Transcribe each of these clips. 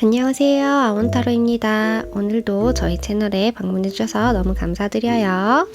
안녕하세요. 아몬타로입니다. 오늘도 저희 채널에 방문해주셔서 너무 감사드려요.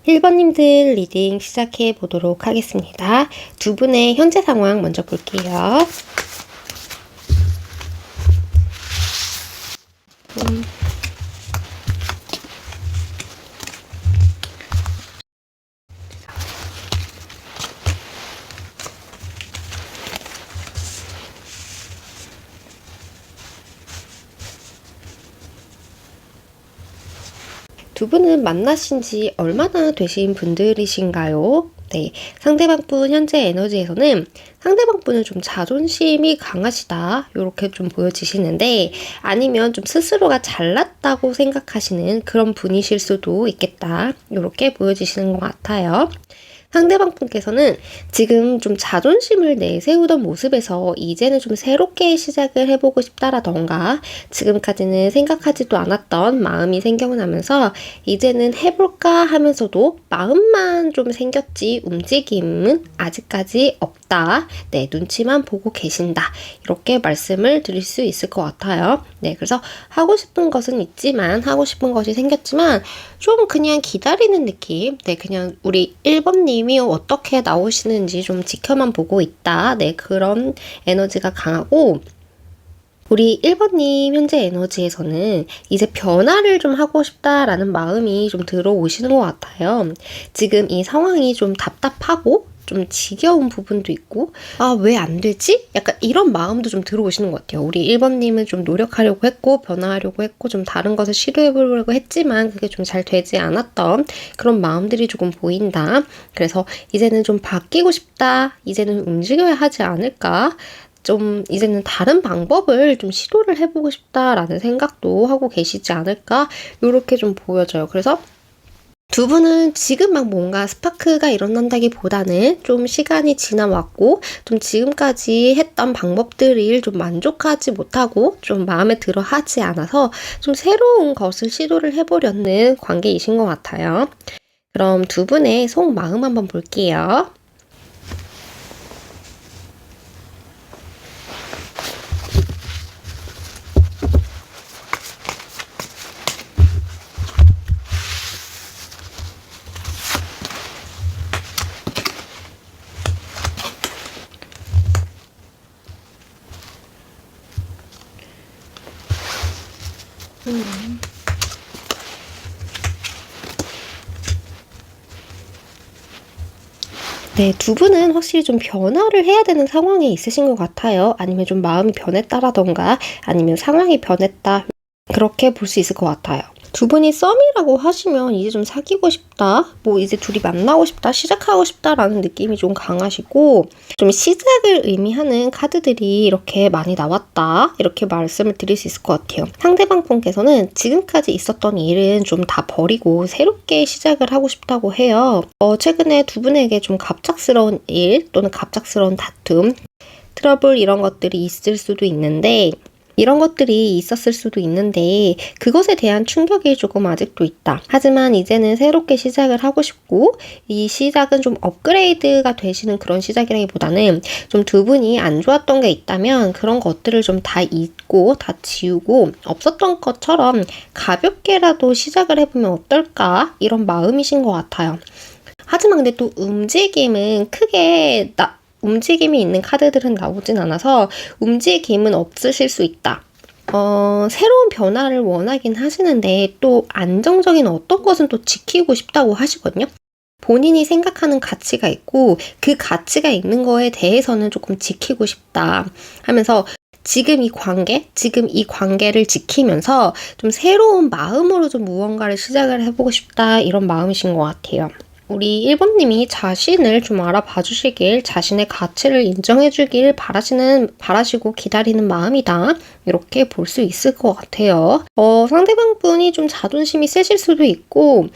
1번님들 리딩 시작해 보도록 하겠습니다. 두 분의 현재 상황 먼저 볼게요. 두 분은 만나신 지 얼마나 되신 분들이신가요? 네, 상대방분 현재 에너지에서는 상대방분은 좀 자존심이 강하시다 이렇게 좀 보여지시는데, 아니면 좀 스스로가 잘났다고 생각하시는 그런 분이실 수도 있겠다 이렇게 보여지시는 것 같아요. 상대방 분께서는 지금 좀 자존심을 내세우던 모습에서 이제는 좀 새롭게 시작을 해보고 싶다라던가, 지금까지는 생각하지도 않았던 마음이 생겨나면서 이제는 해볼까 하면서도 마음만 좀 생겼지 움직임은 아직까지 없다. 네, 눈치만 보고 계신다. 이렇게 말씀을 드릴 수 있을 것 같아요. 네, 그래서 하고 싶은 것은 있지만, 하고 싶은 것이 생겼지만 좀 그냥 기다리는 느낌. 네, 그냥 우리 1번님이 어떻게 나오시는지 좀 지켜만 보고 있다. 네, 그런 에너지가 강하고, 우리 1번님 현재 에너지에서는 이제 변화를 좀 하고 싶다라는 마음이 좀 들어오시는 것 같아요. 지금 이 상황이 좀 답답하고 좀 지겨운 부분도 있고, 아, 왜 안 되지? 약간 이런 마음도 좀 들어오시는 것 같아요. 우리 1번님은 좀 노력하려고 했고, 변화하려고 했고, 좀 다른 것을 시도해보려고 했지만 그게 좀 잘 되지 않았던 그런 마음들이 조금 보인다. 그래서 이제는 좀 바뀌고 싶다. 이제는 움직여야 하지 않을까? 좀 이제는 다른 방법을 좀 시도를 해보고 싶다라는 생각도 하고 계시지 않을까? 이렇게 좀 보여져요. 그래서 두 분은 지금 막 뭔가 스파크가 일어난다기보다는 좀 시간이 지나왔고, 좀 지금까지 했던 방법들을 좀 만족하지 못하고 좀 마음에 들어 하지 않아서 좀 새로운 것을 시도를 해보려는 관계이신 것 같아요. 그럼 두 분의 속마음 한번 볼게요. 네, 두 분은 확실히 좀 변화를 해야 되는 상황에 있으신 것 같아요. 아니면 좀 마음이 변했다라던가, 아니면 상황이 변했다. 그렇게 볼 수 있을 것 같아요. 두 분이 썸이라고 하시면 이제 좀 사귀고 싶다, 뭐 이제 둘이 만나고 싶다, 시작하고 싶다라는 느낌이 좀 강하시고, 좀 시작을 의미하는 카드들이 이렇게 많이 나왔다, 이렇게 말씀을 드릴 수 있을 것 같아요. 상대방 분께서는 지금까지 있었던 일은 좀 다 버리고 새롭게 시작을 하고 싶다고 해요. 최근에 두 분에게 좀 갑작스러운 일 또는 갑작스러운 다툼, 트러블 이런 것들이 있을 수도 있는데, 이런 것들이 있었을 수도 있는데 그것에 대한 충격이 조금 아직도 있다. 하지만 이제는 새롭게 시작을 하고 싶고, 이 시작은 좀 업그레이드가 되시는 그런 시작이라기보다는 좀 두 분이 안 좋았던 게 있다면 그런 것들을 좀 다 잊고 다 지우고 없었던 것처럼 가볍게라도 시작을 해보면 어떨까, 이런 마음이신 것 같아요. 하지만 근데 또 움직임은 크게 움직임이 있는 카드들은 나오진 않아서 움직임은 없으실 수 있다. 새로운 변화를 원하긴 하시는데 또 안정적인 어떤 것은 또 지키고 싶다고 하시거든요. 본인이 생각하는 가치가 있고 그 가치가 있는 거에 대해서는 조금 지키고 싶다 하면서 지금 이 관계를 지키면서 좀 새로운 마음으로 좀 무언가를 시작을 해보고 싶다 이런 마음이신 것 같아요. 우리 1번님이 자신을 좀 알아봐 주시길, 자신의 가치를 인정해 주길 바라시고 기다리는 마음이다. 이렇게 볼 수 있을 것 같아요. 상대방분이 좀 자존심이 세실 수도 있고,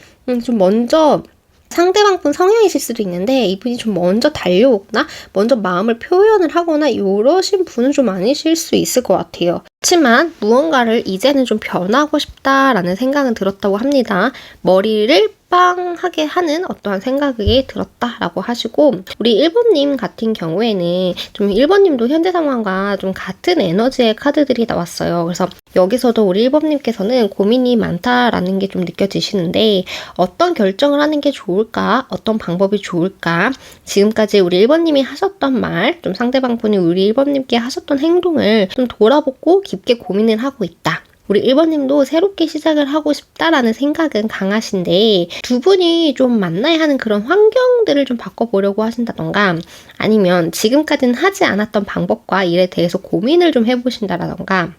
좀 먼저 상대방분 성향이실 수도 있는데 이분이 좀 먼저 달려오거나 먼저 마음을 표현을 하거나 이러신 분은 좀 아니실 수 있을 것 같아요. 그렇지만 무언가를 이제는 좀 변하고 싶다라는 생각은 들었다고 합니다. 머리를 빵하게 하는 어떠한 생각이 들었다라고 하시고, 우리 1번님 같은 경우에는 좀 1번님도 현재 상황과 좀 같은 에너지의 카드들이 나왔어요. 그래서 여기서도 우리 1번님께서는 고민이 많다라는 게 좀 느껴지시는데 어떤 결정을 하는 게 좋을까? 어떤 방법이 좋을까? 지금까지 우리 1번님이 하셨던 말, 좀 상대방분이 우리 1번님께 하셨던 행동을 좀 돌아보고 깊게 고민을 하고 있다. 우리 1번님도 새롭게 시작을 하고 싶다라는 생각은 강하신데 두 분이 좀 만나야 하는 그런 환경들을 좀 바꿔보려고 하신다던가 아니면 지금까지는 하지 않았던 방법과 일에 대해서 고민을 좀 해보신다라던가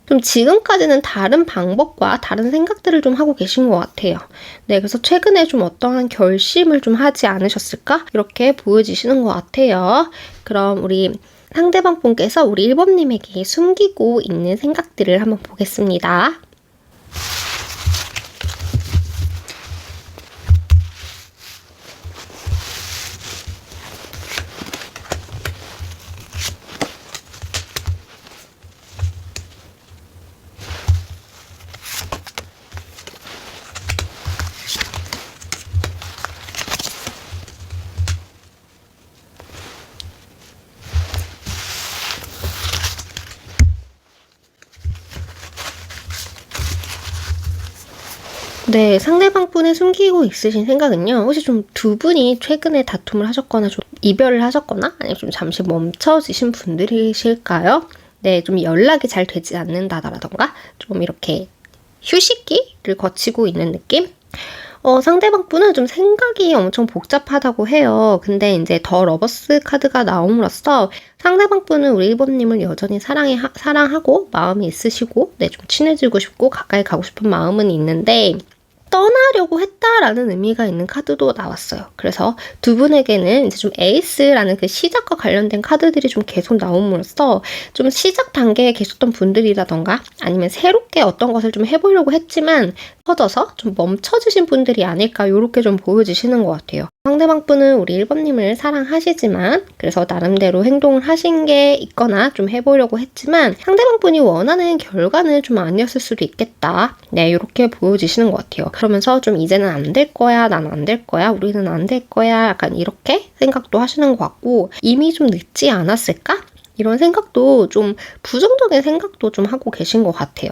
좀 지금까지는 다른 방법과 다른 생각들을 좀 하고 계신 것 같아요. 네, 그래서 최근에 좀 어떠한 결심을 좀 하지 않으셨을까? 이렇게 보여지시는 것 같아요. 그럼 우리 상대방 분께서 우리 1번님에게 숨기고 있는 생각들을 한번 보겠습니다. 네, 상대방 분의 숨기고 있으신 생각은요. 혹시 좀 두 분이 최근에 다툼을 하셨거나 좀 이별을 하셨거나 아니면 좀 잠시 멈춰지신 분들이실까요? 네, 좀 연락이 잘 되지 않는다라던가 좀 이렇게 휴식기를 거치고 있는 느낌? 상대방 분은 좀 생각이 엄청 복잡하다고 해요. 근데 이제 더 러버스 카드가 나옴으로써 상대방 분은 우리 1번님을 여전히 사랑하고 마음이 있으시고 네, 좀 친해지고 싶고 가까이 가고 싶은 마음은 있는데 떠나려고 했다라는 의미가 있는 카드도 나왔어요. 그래서 두 분에게는 이제 좀 에이스라는 그 시작과 관련된 카드들이 좀 계속 나옴으로써 좀 시작 단계에 계셨던 분들이라던가 아니면 새롭게 어떤 것을 좀 해보려고 했지만 터져서 좀 멈춰지신 분들이 아닐까 이렇게 좀 보여지시는 것 같아요. 상대방 분은 우리 1번님을 사랑하시지만 그래서 나름대로 행동을 하신 게 있거나 좀 해보려고 했지만 상대방 분이 원하는 결과는 좀 아니었을 수도 있겠다. 네, 이렇게 보여지시는 것 같아요. 그러면서 좀 이제는 안 될 거야, 난 안 될 거야, 우리는 안 될 거야 약간 이렇게 생각도 하시는 것 같고 이미 좀 늦지 않았을까? 이런 생각도 좀 부정적인 생각도 좀 하고 계신 것 같아요.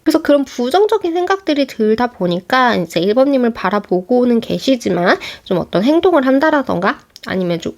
그래서 그런 부정적인 생각들이 들다 보니까 이제 1번님을 바라보고는 계시지만 좀 어떤 행동을 한다라던가 아니면 좀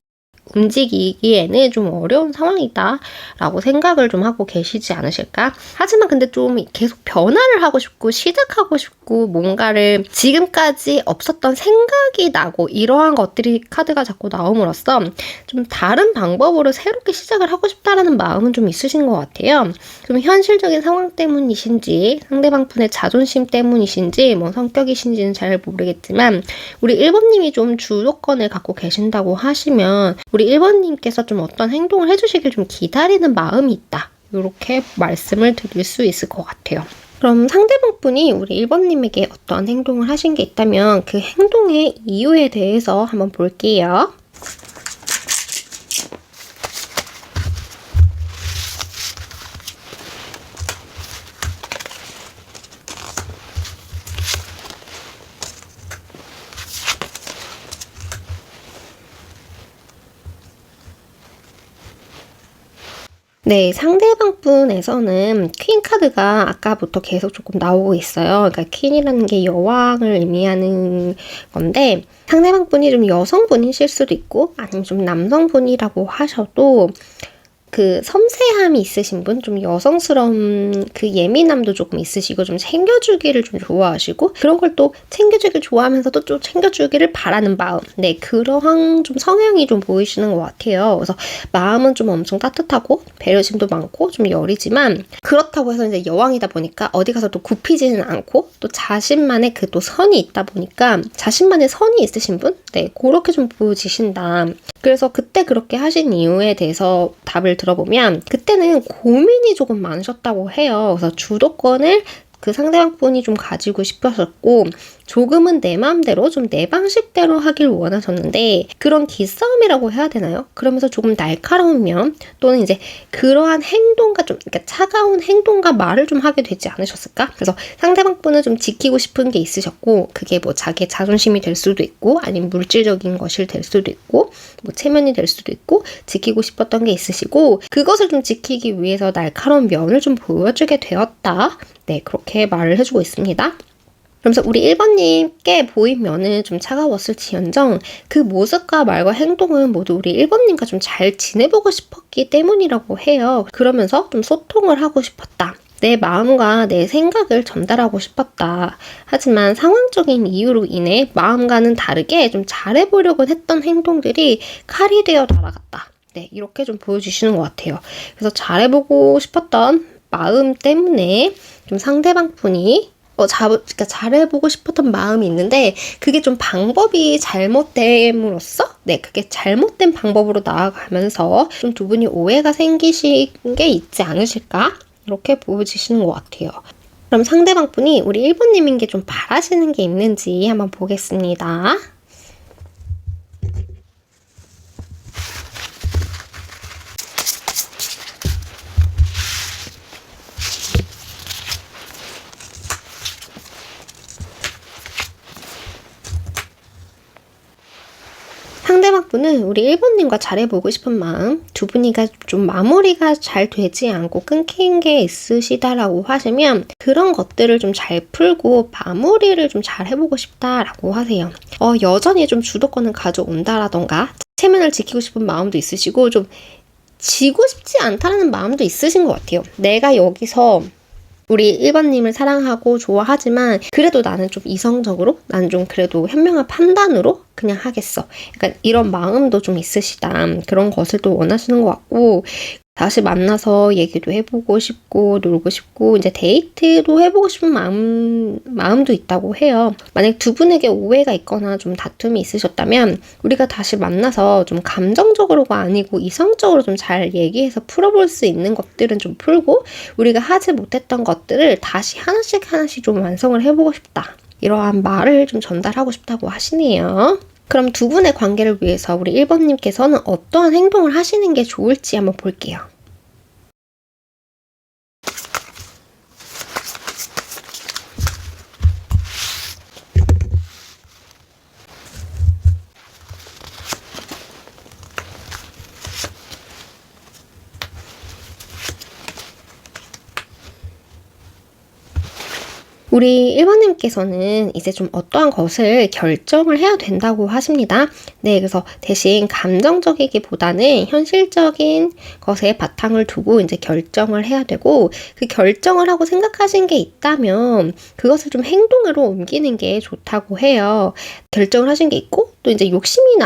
움직이기에는 좀 어려운 상황이다 라고 생각을 좀 하고 계시지 않으실까? 하지만 근데 좀 계속 변화를 하고 싶고 시작하고 싶고 뭔가를 지금까지 없었던 생각이 나고 이러한 것들이 카드가 자꾸 나옴으로써 좀 다른 방법으로 새롭게 시작을 하고 싶다라는 마음은 좀 있으신 것 같아요. 좀 현실적인 상황 때문이신지 상대방 분의 자존심 때문이신지 뭐 성격이신지는 잘 모르겠지만 우리 1번님이 좀 주도권을 갖고 계신다고 하시면 우리 1번님께서 좀 어떤 행동을 해주시길 좀 기다리는 마음이 있다. 이렇게 말씀을 드릴 수 있을 것 같아요. 그럼 상대방 분이 우리 1번님에게 어떠한 행동을 하신 게 있다면 그 행동의 이유에 대해서 한번 볼게요. 네, 상대방 분에서는 퀸 카드가 아까부터 계속 조금 나오고 있어요. 그러니까 퀸이라는 게 여왕을 의미하는 건데 상대방 분이 좀 여성분이실 수도 있고 아니면 좀 남성분이라고 하셔도 그 섬세함이 있으신 분, 좀 여성스러운 그 예민함도 조금 있으시고 좀 챙겨주기를 좀 좋아하시고 그런 걸 또 챙겨주길 좋아하면서도 좀 챙겨주기를 바라는 마음. 네, 그러한 좀 성향이 좀 보이시는 것 같아요. 그래서 마음은 좀 엄청 따뜻하고 배려심도 많고 좀 여리지만 그렇다고 해서 이제 여왕이다 보니까 어디 가서 또 굽히지는 않고 또 자신만의 그 또 선이 있다 보니까 자신만의 선이 있으신 분? 네, 그렇게 좀 보여지신다. 그래서 그때 그렇게 하신 이유에 대해서 답을 들어보면 그때는 고민이 조금 많으셨다고 해요. 그래서 주도권을 그 상대방 분이 좀 가지고 싶으셨고 조금은 내 마음대로 좀 내 방식대로 하길 원하셨는데 그런 기싸움이라고 해야 되나요? 그러면서 조금 날카로운 면 또는 이제 그러한 행동과 좀 그러니까 차가운 행동과 말을 좀 하게 되지 않으셨을까? 그래서 상대방 분은 좀 지키고 싶은 게 있으셨고 그게 뭐 자기의 자존심이 될 수도 있고 아니면 물질적인 것이 될 수도 있고 뭐 체면이 될 수도 있고 지키고 싶었던 게 있으시고 그것을 좀 지키기 위해서 날카로운 면을 좀 보여주게 되었다. 네, 그렇게 말을 해주고 있습니다. 그러면서 우리 1번님께 보인 면은 좀 차가웠을지언정 그 모습과 말과 행동은 모두 우리 1번님과 좀 잘 지내보고 싶었기 때문이라고 해요. 그러면서 좀 소통을 하고 싶었다. 내 마음과 내 생각을 전달하고 싶었다. 하지만 상황적인 이유로 인해 마음과는 다르게 좀 잘해보려고 했던 행동들이 칼이 되어 날아갔다. 네, 이렇게 좀 보여주시는 것 같아요. 그래서 잘해보고 싶었던 마음 때문에 좀 상대방 분이 그러니까 잘해보고 싶었던 마음이 있는데 그게 좀 방법이 잘못됨으로써 네, 그게 잘못된 방법으로 나아가면서 좀 두 분이 오해가 생기신 게 있지 않으실까? 이렇게 보여지시는 것 같아요. 그럼 상대방 분이 우리 1번님인 게 좀 바라시는 게 있는지 한번 보겠습니다. 상대방 분은 우리 1번님과 잘해보고 싶은 마음, 두 분이가 좀 마무리가 잘 되지 않고 끊긴 게 있으시다라고 하시면 그런 것들을 좀 잘 풀고 마무리를 좀 잘 해보고 싶다라고 하세요. 여전히 좀 주도권을 가져온다라던가 체면을 지키고 싶은 마음도 있으시고 좀 지고 싶지 않다라는 마음도 있으신 것 같아요. 내가 여기서 우리 1번님을 사랑하고 좋아하지만 그래도 나는 좀 이성적으로 나는 좀 그래도 현명한 판단으로 그냥 하겠어. 약간 이런 마음도 좀 있으시다. 그런 것을 또 원하시는 것 같고 다시 만나서 얘기도 해보고 싶고 놀고 싶고 이제 데이트도 해보고 싶은 마음도 있다고 해요. 만약 두 분에게 오해가 있거나 좀 다툼이 있으셨다면 우리가 다시 만나서 좀 감정적으로가 아니고 이성적으로 좀 잘 얘기해서 풀어볼 수 있는 것들은 좀 풀고 우리가 하지 못했던 것들을 다시 하나씩 좀 완성을 해보고 싶다. 이러한 말을 좀 전달하고 싶다고 하시네요. 그럼 두 분의 관계를 위해서 우리 1번님께서는 어떠한 행동을 하시는 게 좋을지 한번 볼게요. 우리 1번님께서는 이제 좀 어떠한 것을 결정을 해야 된다고 하십니다. 네, 그래서 대신 감정적이기보다는 현실적인 것에 바탕을 두고 이제 결정을 해야 되고 그 결정을 하고 생각하신 게 있다면 그것을 좀 행동으로 옮기는 게 좋다고 해요. 결정을 하신 게 있고 또 이제 욕심이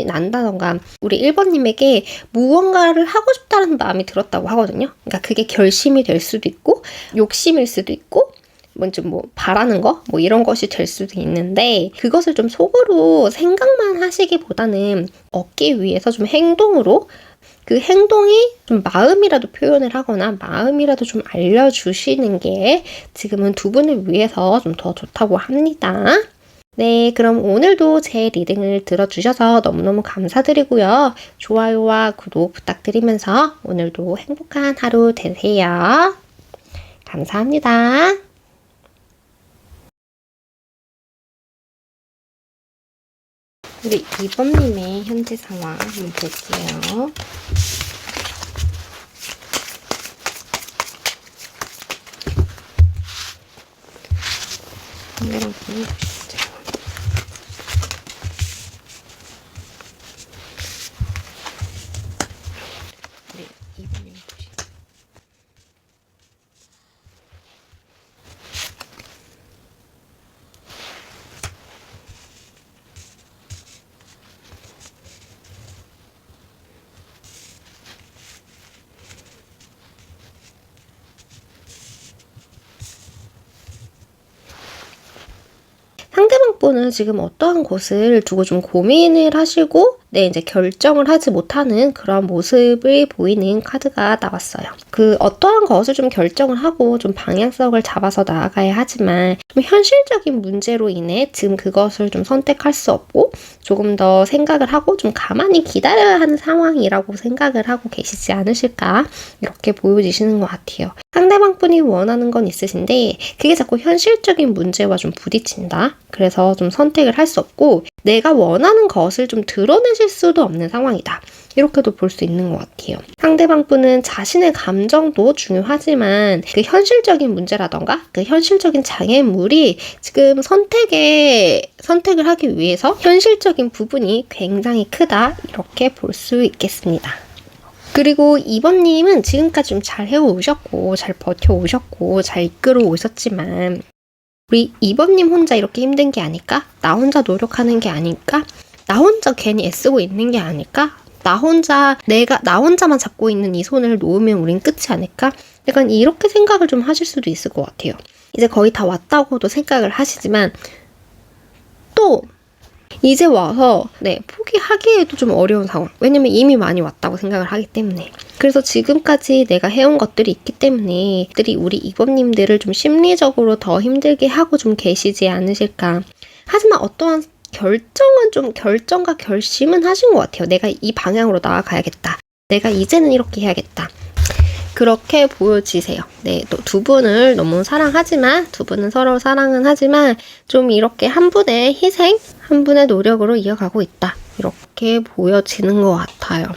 난다던가 우리 1번님에게 무언가를 하고 싶다는 마음이 들었다고 하거든요. 그러니까 그게 결심이 될 수도 있고 욕심일 수도 있고 먼저 뭐 바라는 거? 뭐 이런 것이 될 수도 있는데 그것을 좀 속으로 생각만 하시기보다는 얻기 위해서 좀 행동으로 그 행동이 좀 마음이라도 표현을 하거나 마음이라도 좀 알려주시는 게 지금은 두 분을 위해서 좀 더 좋다고 합니다. 네, 그럼 오늘도 제 리딩을 들어주셔서 너무너무 감사드리고요. 좋아요와 구독 부탁드리면서 오늘도 행복한 하루 되세요. 감사합니다. 우리 2번님의 현재 상황 한번 볼게요. 상대방 분이 보시죠. 2번님 보시죠. 상대방 분은 지금 어떠한 것을 두고 좀 고민을 하시고 이제 결정을 하지 못하는 그런 모습을 보이는 카드가 나왔어요. 그 어떠한 것을 좀 결정을 하고 좀 방향성을 잡아서 나아가야 하지만 좀 현실적인 문제로 인해 지금 그것을 좀 선택할 수 없고 조금 더 생각을 하고 좀 가만히 기다려야 하는 상황이라고 생각을 하고 계시지 않으실까 이렇게 보여지시는 것 같아요. 상대방 분이 원하는 건 있으신데 그게 자꾸 현실적인 문제와 좀 부딪힌다. 그래서 좀 선택을 할 수 없고 내가 원하는 것을 좀 드러내실 수도 없는 상황이다. 이렇게도 볼 수 있는 것 같아요. 상대방 분은 자신의 감정도 중요하지만 그 현실적인 문제라던가 그 현실적인 장애물이 지금 선택을 하기 위해서 현실적인 부분이 굉장히 크다. 이렇게 볼 수 있겠습니다. 그리고 2번님은 지금까지 좀 잘 해오셨고 잘 버텨오셨고 잘 이끌어 오셨지만 우리 2번님 혼자 이렇게 힘든 게 아닐까? 나 혼자 노력하는 게 아닐까? 나 혼자 괜히 애쓰고 있는 게 아닐까? 나 혼자만 잡고 있는 이 손을 놓으면 우린 끝이 아닐까? 약간 이렇게 생각을 좀 하실 수도 있을 것 같아요. 이제 거의 다 왔다고도 생각을 하시지만 또 이제 와서 포기하기에도 좀 어려운 상황. 왜냐면 이미 많이 왔다고 생각을 하기 때문에. 그래서 지금까지 내가 해온 것들이 있기 때문에 우리 2번님들을 좀 심리적으로 더 힘들게 하고 좀 계시지 않으실까. 하지만 어떠한 결정과 결심은 하신 것 같아요. 내가 이 방향으로 나아가야겠다. 내가 이제는 이렇게 해야겠다. 그렇게 보여지세요. 또 두 분을 너무 사랑하지만 두 분은 서로 사랑은 하지만 좀 이렇게 한 분의 희생, 한 분의 노력으로 이어가고 있다. 이렇게 보여지는 것 같아요.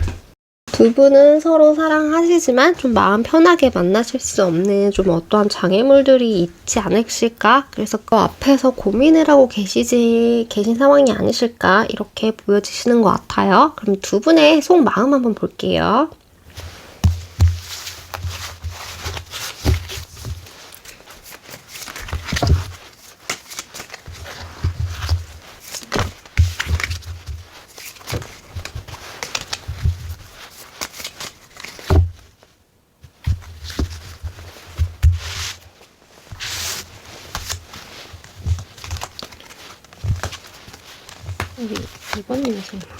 두 분은 서로 사랑하시지만 좀 마음 편하게 만나실 수 없는 좀 어떠한 장애물들이 있지 않으실까? 그래서 그 앞에서 고민을 하고 계신 상황이 아니실까? 이렇게 보여지시는 것 같아요. 그럼 두 분의 속마음 한번 볼게요. 우리 2번님의 속마음.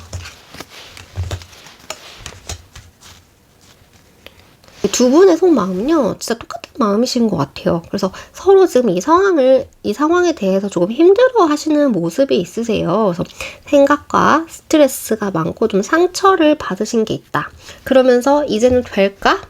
두 분의 속마음은요, 진짜 똑같은 마음이신 것 같아요. 그래서 서로 지금 이 상황에 대해서 조금 힘들어 하시는 모습이 있으세요. 그래서 생각과 스트레스가 많고 좀 상처를 받으신 게 있다. 그러면서 이제는 될까?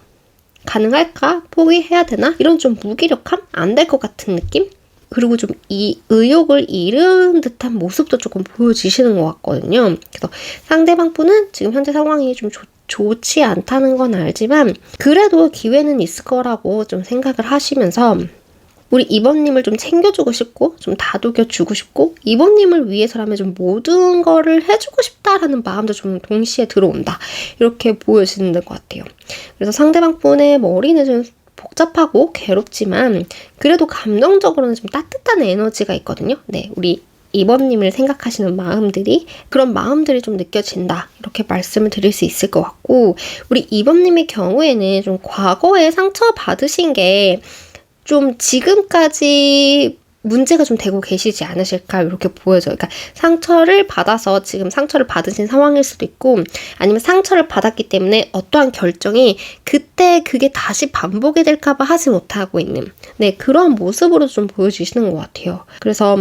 가능할까? 포기해야 되나? 이런 좀 무기력함? 안 될 것 같은 느낌? 그리고 좀 이 의욕을 잃은 듯한 모습도 조금 보여지시는 것 같거든요. 그래서 상대방 분은 지금 현재 상황이 좀 좋지 않다는 건 알지만 그래도 기회는 있을 거라고 좀 생각을 하시면서 우리 2번님을 좀 챙겨주고 싶고 좀 다독여주고 싶고 2번님을 위해서라면 좀 모든 거를 해주고 싶다라는 마음도 좀 동시에 들어온다. 이렇게 보여지는 것 같아요. 그래서 상대방 분의 머리는 좀 복잡하고 괴롭지만 그래도 감정적으로는 좀 따뜻한 에너지가 있거든요. 우리 2번님을 생각하시는 그런 마음들이 좀 느껴진다. 이렇게 말씀을 드릴 수 있을 것 같고 우리 2번님의 경우에는 좀 과거에 상처받으신 게 좀 지금까지 문제가 좀 되고 계시지 않으실까 이렇게 보여져요. 그러니까 상처를 받아서 지금 상처를 받으신 상황일 수도 있고 아니면 상처를 받았기 때문에 어떠한 결정이 그때 그게 다시 반복이 될까 봐 하지 못하고 있는 그런 모습으로 좀 보여주시는 것 같아요. 그래서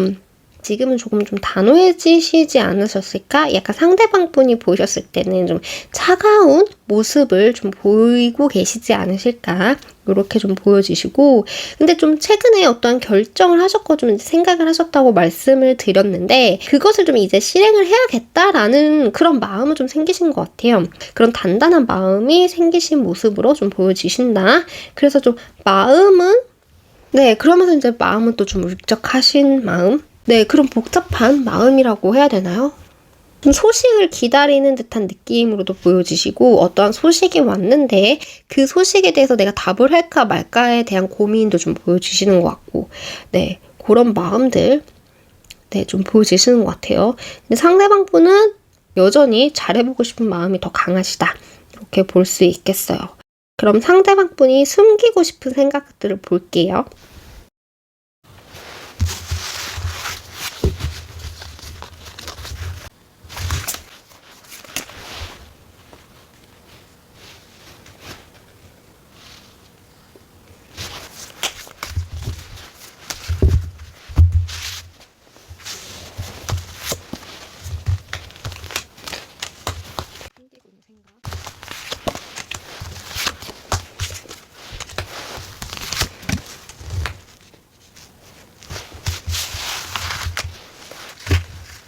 지금은 조금 좀 단호해지시지 않으셨을까? 약간 상대방 분이 보셨을 때는 좀 차가운 모습을 좀 보이고 계시지 않으실까? 이렇게 좀 보여지시고 근데 좀 최근에 어떠한 결정을 하셨고 좀 생각을 하셨다고 말씀을 드렸는데 그것을 좀 이제 실행을 해야겠다라는 그런 마음은 좀 생기신 것 같아요. 그런 단단한 마음이 생기신 모습으로 좀 보여지신다. 그래서 좀 마음은 그러면서 이제 마음은 또 좀 울적하신 마음? 그런 복잡한 마음이라고 해야 되나요? 좀 소식을 기다리는 듯한 느낌으로도 보여지시고 어떠한 소식이 왔는데 그 소식에 대해서 내가 답을 할까 말까에 대한 고민도 좀 보여주시는 것 같고 네, 그런 마음들 네, 좀 보여지시는 것 같아요. 근데 상대방 분은 여전히 잘해보고 싶은 마음이 더 강하시다. 이렇게 볼 수 있겠어요. 그럼 상대방 분이 숨기고 싶은 생각들을 볼게요.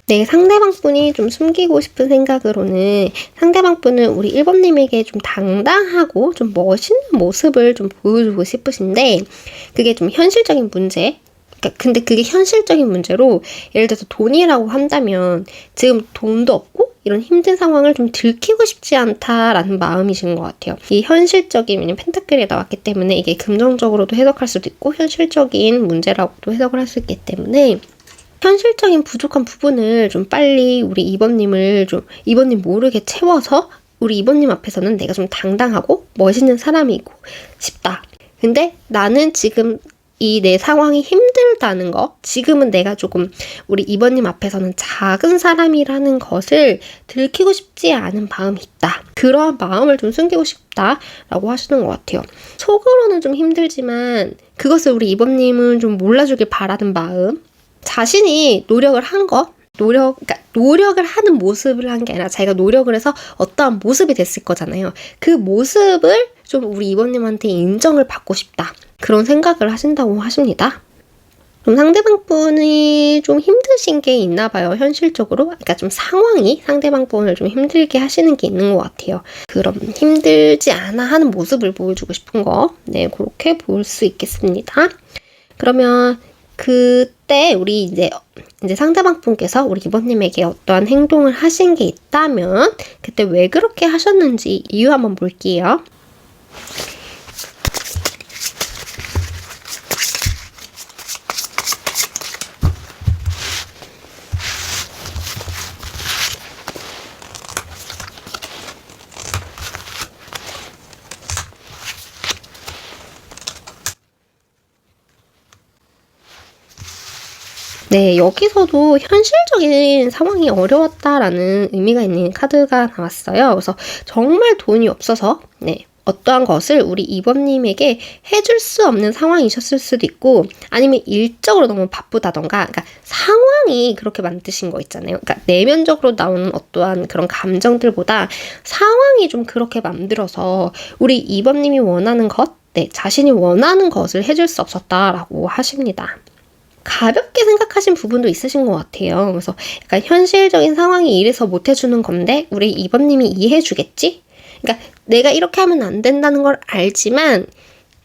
네, 상대방 분이 좀 숨기고 싶은 생각으로는 상대방 분은 우리 1번님에게 좀 당당하고 좀 멋있는 모습을 좀 보여주고 싶으신데 그게 좀 현실적인 문제 근데 그게 현실적인 문제로 예를 들어서 돈이라고 한다면 지금 돈도 없고 이런 힘든 상황을 좀 들키고 싶지 않다라는 마음이신 것 같아요. 이 현실적인 왜냐면 펜타클이 나왔기 때문에 이게 감정적으로도 해석할 수도 있고 현실적인 문제라고도 해석을 할 수 있기 때문에 현실적인 부족한 부분을 좀 빨리 우리 2번님 모르게 채워서 우리 2번님 앞에서는 내가 좀 당당하고 멋있는 사람이고 싶다. 근데 나는 지금 이 내 상황이 힘들다는 거, 지금은 내가 조금 우리 2번님 앞에서는 작은 사람이라는 것을 들키고 싶지 않은 마음이 있다. 그러한 마음을 좀 숨기고 싶다라고 하시는 것 같아요. 속으로는 좀 힘들지만 그것을 우리 2번님은 좀 몰라주길 바라는 마음, 자신이 노력을 한 거, 그러니까 노력을 하는 모습을 한 게 아니라 자기가 노력을 해서 어떠한 모습이 됐을 거잖아요. 그 모습을 좀 우리 2번님한테 인정을 받고 싶다. 그런 생각을 하신다고 하십니다. 그럼 상대방 분이 좀 힘드신 게 있나 봐요, 현실적으로. 그러니까 좀 상황이 상대방 분을 좀 힘들게 하시는 게 있는 것 같아요. 그럼 힘들지 않아 하는 모습을 보여주고 싶은 거. 네, 그렇게 볼 수 있겠습니다. 그러면 그때 우리 이제 상대방 분께서 우리 2번님에게 어떠한 행동을 하신 게 있다면 그때 왜 그렇게 하셨는지 이유 한번 볼게요. 네, 여기서도 현실적인 상황이 어려웠다라는 의미가 있는 카드가 나왔어요. 그래서 정말 돈이 없어서 어떠한 것을 우리 2번님에게 해줄 수 없는 상황이셨을 수도 있고 아니면 일적으로 너무 바쁘다던가 그러니까 상황이 그렇게 만드신 거 있잖아요. 그러니까 내면적으로 나오는 어떠한 그런 감정들보다 상황이 좀 그렇게 만들어서 우리 2번님이 원하는 것, 자신이 원하는 것을 해줄 수 없었다라고 하십니다. 가볍게 생각하신 부분도 있으신 것 같아요. 그래서 약간 현실적인 상황이 이래서 못 해주는 건데 우리 2번님이 이해해주겠지? 그러니까 내가 이렇게 하면 안 된다는 걸 알지만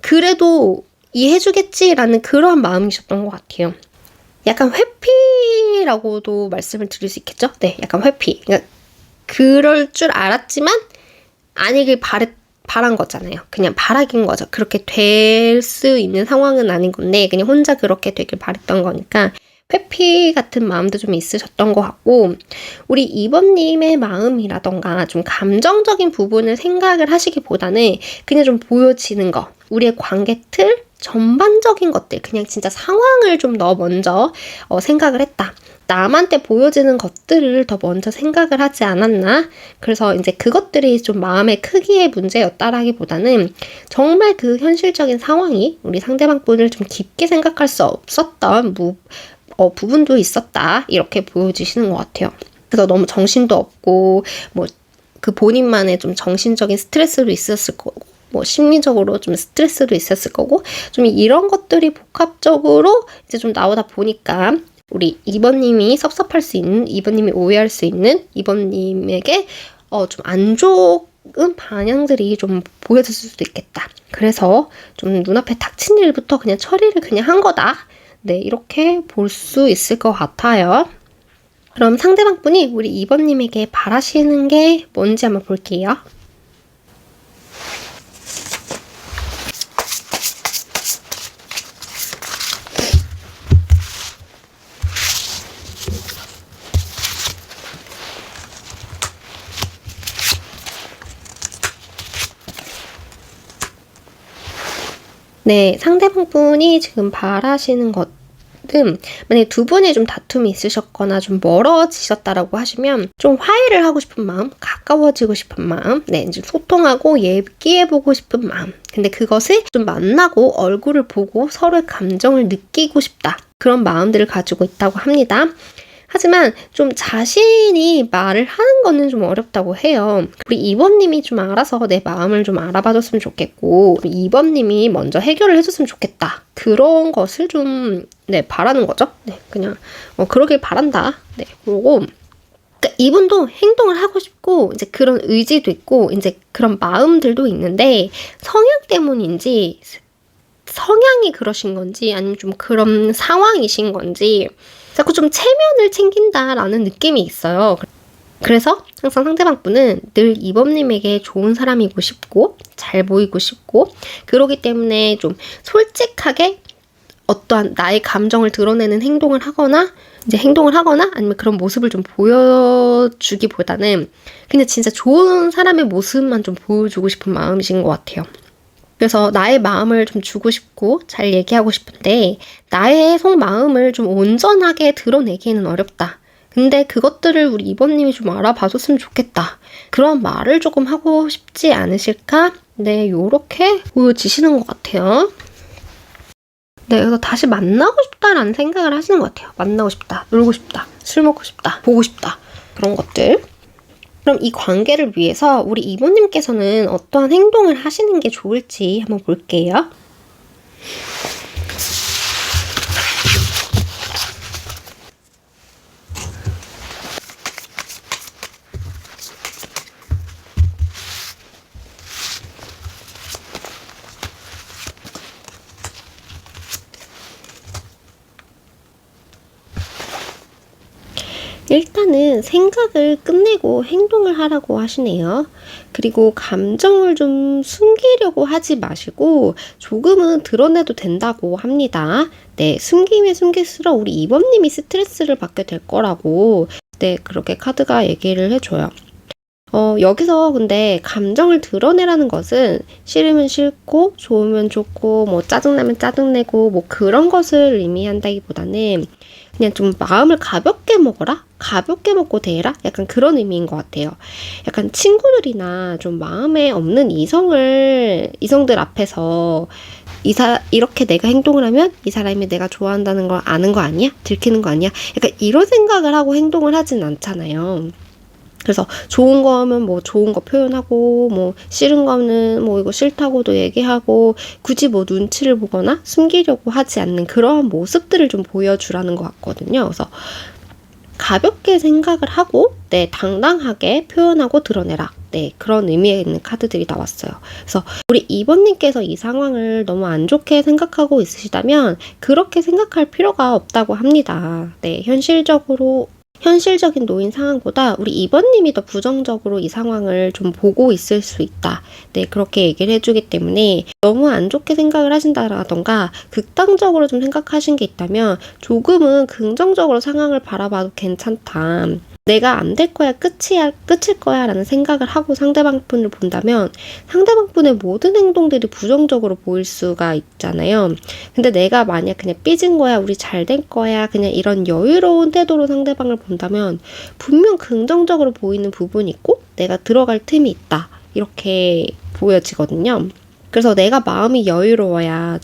그래도 이해해주겠지라는 그러한 마음이셨던 것 같아요. 약간 회피라고도 말씀을 드릴 수 있겠죠? 네, 약간 회피. 그러니까 그럴 줄 알았지만 아니길 바란 거잖아요. 그냥 바라긴 거죠. 그렇게 될 수 있는 상황은 아닌 건데 그냥 혼자 그렇게 되길 바랬던 거니까 회피 같은 마음도 좀 있으셨던 것 같고 우리 2번님의 마음이라던가 좀 감정적인 부분을 생각을 하시기보다는 그냥 좀 보여지는 거 우리의 관계 틀 전반적인 것들 그냥 진짜 상황을 좀 더 먼저 생각을 했다. 남한테 보여지는 것들을 더 먼저 생각을 하지 않았나? 그래서 이제 그것들이 좀 마음의 크기의 문제였다라기보다는 정말 그 현실적인 상황이 우리 상대방 분을 좀 깊게 생각할 수 없었던 부분도 있었다. 이렇게 보여주시는 것 같아요. 그래서 너무 정신도 없고 뭐 그 본인만의 좀 정신적인 스트레스도 있었을 거고 뭐 심리적으로 좀 스트레스도 있었을 거고 좀 이런 것들이 복합적으로 이제 좀 나오다 보니까 우리 2번님이 섭섭할 수 있는, 2번님이 오해할 수 있는 2번님에게 좀 안 좋은 방향들이 좀 보여졌을 수도 있겠다. 그래서 좀 눈앞에 닥친 일부터 그냥 처리를 그냥 한 거다. 네, 이렇게 볼 수 있을 것 같아요. 그럼 상대방분이 우리 2번님에게 바라시는 게 뭔지 한번 볼게요. 네, 상대방분이 지금 바라시는 것은 만약에 두 분이 좀 다툼이 있으셨거나 좀 멀어지셨다라고 하시면 좀 화해를 하고 싶은 마음, 가까워지고 싶은 마음, 네, 이제 소통하고 얘기해보고 싶은 마음. 근데 그것을 좀 만나고 얼굴을 보고 서로의 감정을 느끼고 싶다. 그런 마음들을 가지고 있다고 합니다. 하지만 좀 자신이 말을 하는 거는 좀 어렵다고 해요. 우리 2번님이 좀 알아서 내 마음을 좀 알아봐줬으면 좋겠고 2번님이 먼저 해결을 해줬으면 좋겠다. 그런 것을 좀 바라는 거죠. 네, 그냥 그러길 바란다. 네, 그러고 그러니까 이분도 행동을 하고 싶고 이제 그런 의지도 있고 이제 그런 마음들도 있는데 성향 때문인지 성향이 그러신 건지 아니면 좀 그런 상황이신 건지 자꾸 좀 체면을 챙긴다라는 느낌이 있어요. 그래서 항상 상대방분은 늘 2번님에게 좋은 사람이고 싶고 잘 보이고 싶고 그러기 때문에 좀 솔직하게 어떠한 나의 감정을 드러내는 행동을 하거나 아니면 그런 모습을 좀 보여주기보다는 그냥 진짜 좋은 사람의 모습만 좀 보여주고 싶은 마음이신 것 같아요. 그래서 나의 마음을 좀 주고 싶고 잘 얘기하고 싶은데 나의 속마음을 좀 온전하게 드러내기에는 어렵다. 근데 그것들을 우리 2번님이 좀 알아봐줬으면 좋겠다. 그런 말을 조금 하고 싶지 않으실까? 네, 요렇게 보여지시는 것 같아요. 네, 그래서 다시 만나고 싶다라는 생각을 하시는 것 같아요. 만나고 싶다, 놀고 싶다, 술 먹고 싶다, 보고 싶다. 그런 것들. 그럼 이 관계를 위해서 우리 2번님께서는 어떠한 행동을 하시는 게 좋을지 한번 볼게요. 일단은 생각을 끝내고 행동을 하라고 하시네요. 그리고 감정을 좀 숨기려고 하지 마시고 조금은 드러내도 된다고 합니다. 네, 숨기면 숨길수록 우리 2번님이 스트레스를 받게 될 거라고 네, 그렇게 카드가 얘기를 해줘요. 여기서 근데 감정을 드러내라는 것은 싫으면 싫고 좋으면 좋고 뭐 짜증나면 짜증내고 뭐 그런 것을 의미한다기보다는 그냥 좀 마음을 가볍게 먹어라? 가볍게 먹고 대해라? 약간 그런 의미인 것 같아요. 약간 친구들이나 좀 마음에 없는 이성들 앞에서 이렇게 내가 행동을 하면 이 사람이 내가 좋아한다는 걸 아는 거 아니야? 들키는 거 아니야? 약간 이런 생각을 하고 행동을 하진 않잖아요. 그래서 좋은 거 하면 뭐 좋은 거 표현하고 뭐 싫은 거는 뭐 이거 싫다고도 얘기하고 굳이 뭐 눈치를 보거나 숨기려고 하지 않는 그러한 모습들을 좀 보여주라는 것 같거든요. 그래서 가볍게 생각을 하고 네, 당당하게 표현하고 드러내라. 네, 그런 의미에 있는 카드들이 나왔어요. 그래서 우리 2번님께서 이 상황을 너무 안 좋게 생각하고 있으시다면 그렇게 생각할 필요가 없다고 합니다. 네, 현실적인 노인 상황보다 우리 2번님이 더 부정적으로 이 상황을 좀 보고 있을 수 있다. 네, 그렇게 얘기를 해주기 때문에 너무 안 좋게 생각을 하신다라던가 극단적으로 좀 생각하신 게 있다면 조금은 긍정적으로 상황을 바라봐도 괜찮다. 내가 안 될 거야, 끝일 거야 라는 생각을 하고 상대방분을 본다면 상대방분의 모든 행동들이 부정적으로 보일 수가 있잖아요. 근데 내가 만약 그냥 삐진 거야, 우리 잘 될 거야, 그냥 이런 여유로운 태도로 상대방을 본다면 분명 긍정적으로 보이는 부분이 있고 내가 들어갈 틈이 있다. 이렇게 보여지거든요. 그래서 내가 마음이 여유로워야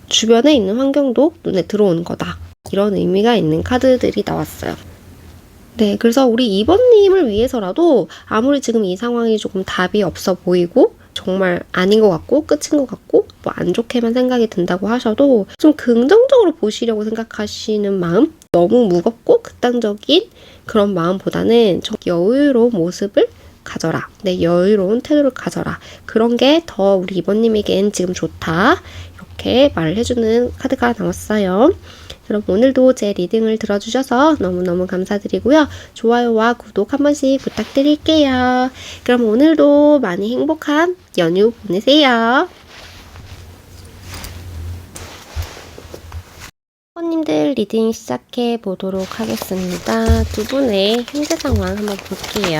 주변에 있는 환경도 눈에 들어오는 거다. 이런 의미가 있는 카드들이 나왔어요. 네, 그래서 우리 2번님을 위해서라도 아무리 지금 이 상황이 조금 답이 없어 보이고 정말 아닌 것 같고 끝인 것 같고 뭐 안 좋게만 생각이 든다고 하셔도 좀 긍정적으로 보시려고 생각하시는 마음, 너무 무겁고 극단적인 그런 마음보다는 좀 여유로운 모습을 가져라. 네, 여유로운 태도를 가져라. 그런 게 더 우리 2번님에겐 지금 좋다. 이렇게 말을 해주는 카드가 나왔어요. 그럼 오늘도 제 리딩을 들어주셔서 너무너무 감사드리고요. 좋아요와 구독 한 번씩 부탁드릴게요. 그럼 오늘도 많이 행복한 연휴 보내세요. 손님들 리딩 시작해 보도록 하겠습니다. 두 분의 현재 상황 한번 볼게요.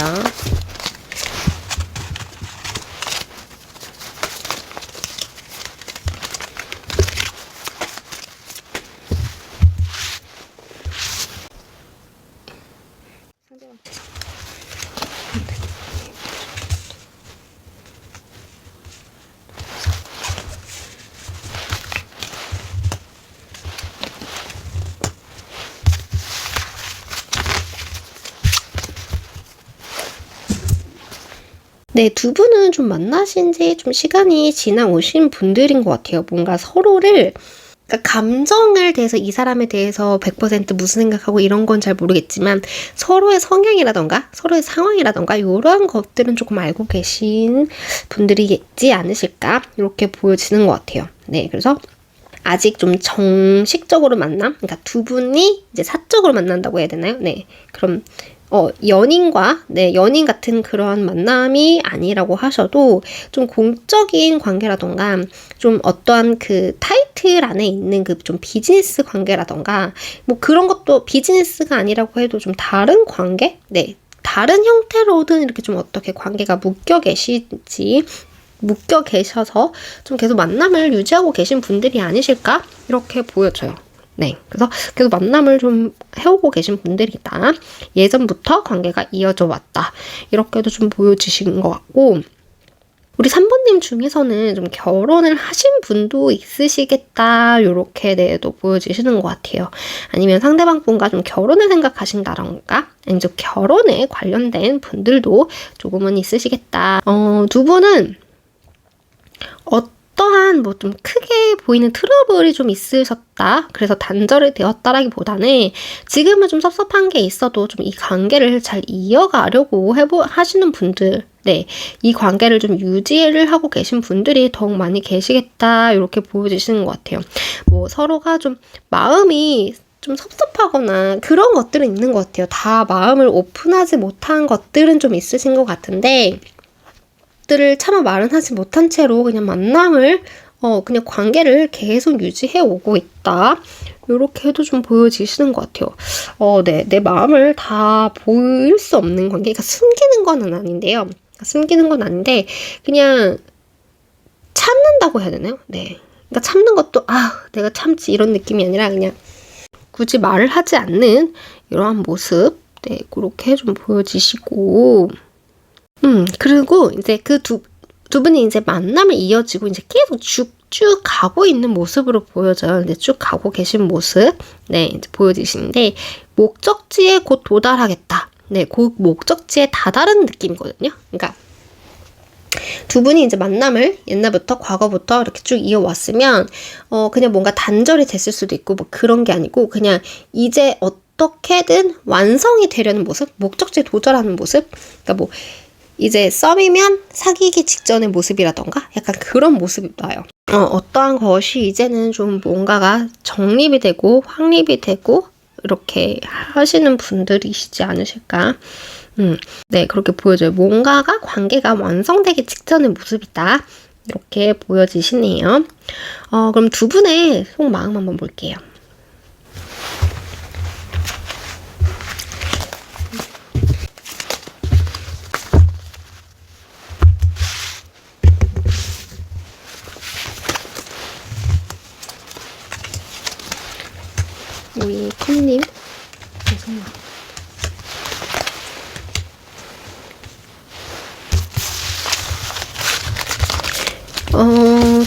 네, 두 분은 좀 만나신 지 좀 시간이 지나오신 분들인 것 같아요. 뭔가 서로를, 그러니까 감정을 대해서 이 사람에 대해서 100% 무슨 생각하고 이런 건 잘 모르겠지만 서로의 성향이라던가 서로의 상황이라던가 이러한 것들은 조금 알고 계신 분들이겠지 않으실까? 이렇게 보여지는 것 같아요. 네, 그래서 아직 좀 정식적으로 만남? 그러니까 두 분이 이제 사적으로 만난다고 해야 되나요? 네, 그럼 연인 같은 그런 만남이 아니라고 하셔도 좀 공적인 관계라던가 좀 어떠한 그 타이틀 안에 있는 그 좀 비즈니스 관계라던가 뭐 그런 것도 비즈니스가 아니라고 해도 좀 다른 관계? 네. 다른 형태로든 이렇게 좀 어떻게 관계가 묶여 계셔서 좀 계속 만남을 유지하고 계신 분들이 아니실까? 이렇게 보여져요. 네, 그래서 계속 만남을 좀 해오고 계신 분들이다. 예전부터 관계가 이어져 왔다. 이렇게도 좀 보여지신 것 같고, 우리 3번님 중에서는 좀 결혼을 하신 분도 있으시겠다. 요렇게 또 보여지시는 것 같아요. 아니면 상대방 분과 좀 결혼을 생각하신다던가, 아니면 좀 결혼에 관련된 분들도 조금은 있으시겠다. 두 분은 어떠한 뭐 좀 크게 보이는 트러블이 좀 있으셨다. 그래서 단절이 되었다라기보다는 지금은 좀 섭섭한 게 있어도 좀 이 관계를 잘 이어가려고 하시는 분들, 네, 이 관계를 좀 유지를 하고 계신 분들이 더욱 많이 계시겠다. 이렇게 보여지시는 것 같아요. 뭐 서로가 좀 마음이 좀 섭섭하거나 그런 것들은 있는 것 같아요. 다 마음을 오픈하지 못한 것들은 좀 있으신 것 같은데 들을 차마 말은 하지 못한 채로 그냥 만남을 그냥 관계를 계속 유지해 오고 있다. 이렇게 해도 좀 보여지시는 것 같아요. 네, 내 마음을 다 보일 수 없는 관계. 그러니까 숨기는 건 아닌데요. 숨기는 건 아닌데 그냥 참는다고 해야 되나요? 네. 그러니까 참는 것도 내가 참지 이런 느낌이 아니라 그냥 굳이 말을 하지 않는 이러한 모습. 네, 그렇게 좀 보여지시고. 그리고 이제 그 두 분이 이제 만남을 이어지고 이제 계속 쭉 가고 있는 모습으로 보여져요. 이제 쭉 가고 계신 모습. 네, 이제 보여지시는데, 목적지에 곧 도달하겠다. 네, 그 목적지에 다다른 느낌이거든요. 그러니까, 두 분이 이제 만남을 옛날부터, 과거부터 이렇게 쭉 이어왔으면, 그냥 뭔가 단절이 됐을 수도 있고, 뭐 그런 게 아니고, 그냥 이제 어떻게든 완성이 되려는 모습, 목적지에 도달하는 모습. 그러니까 뭐, 이제 썸이면 사귀기 직전의 모습이라던가 약간 그런 모습이 나요. 어떠한 것이 이제는 좀 뭔가가 정립이 되고 확립이 되고 이렇게 하시는 분들이시지 않으실까. 네, 그렇게 보여져요. 뭔가가 관계가 완성되기 직전의 모습이다. 이렇게 보여지시네요. 그럼 두 분의 속마음 한번 볼게요. 우리 킴님 속마음.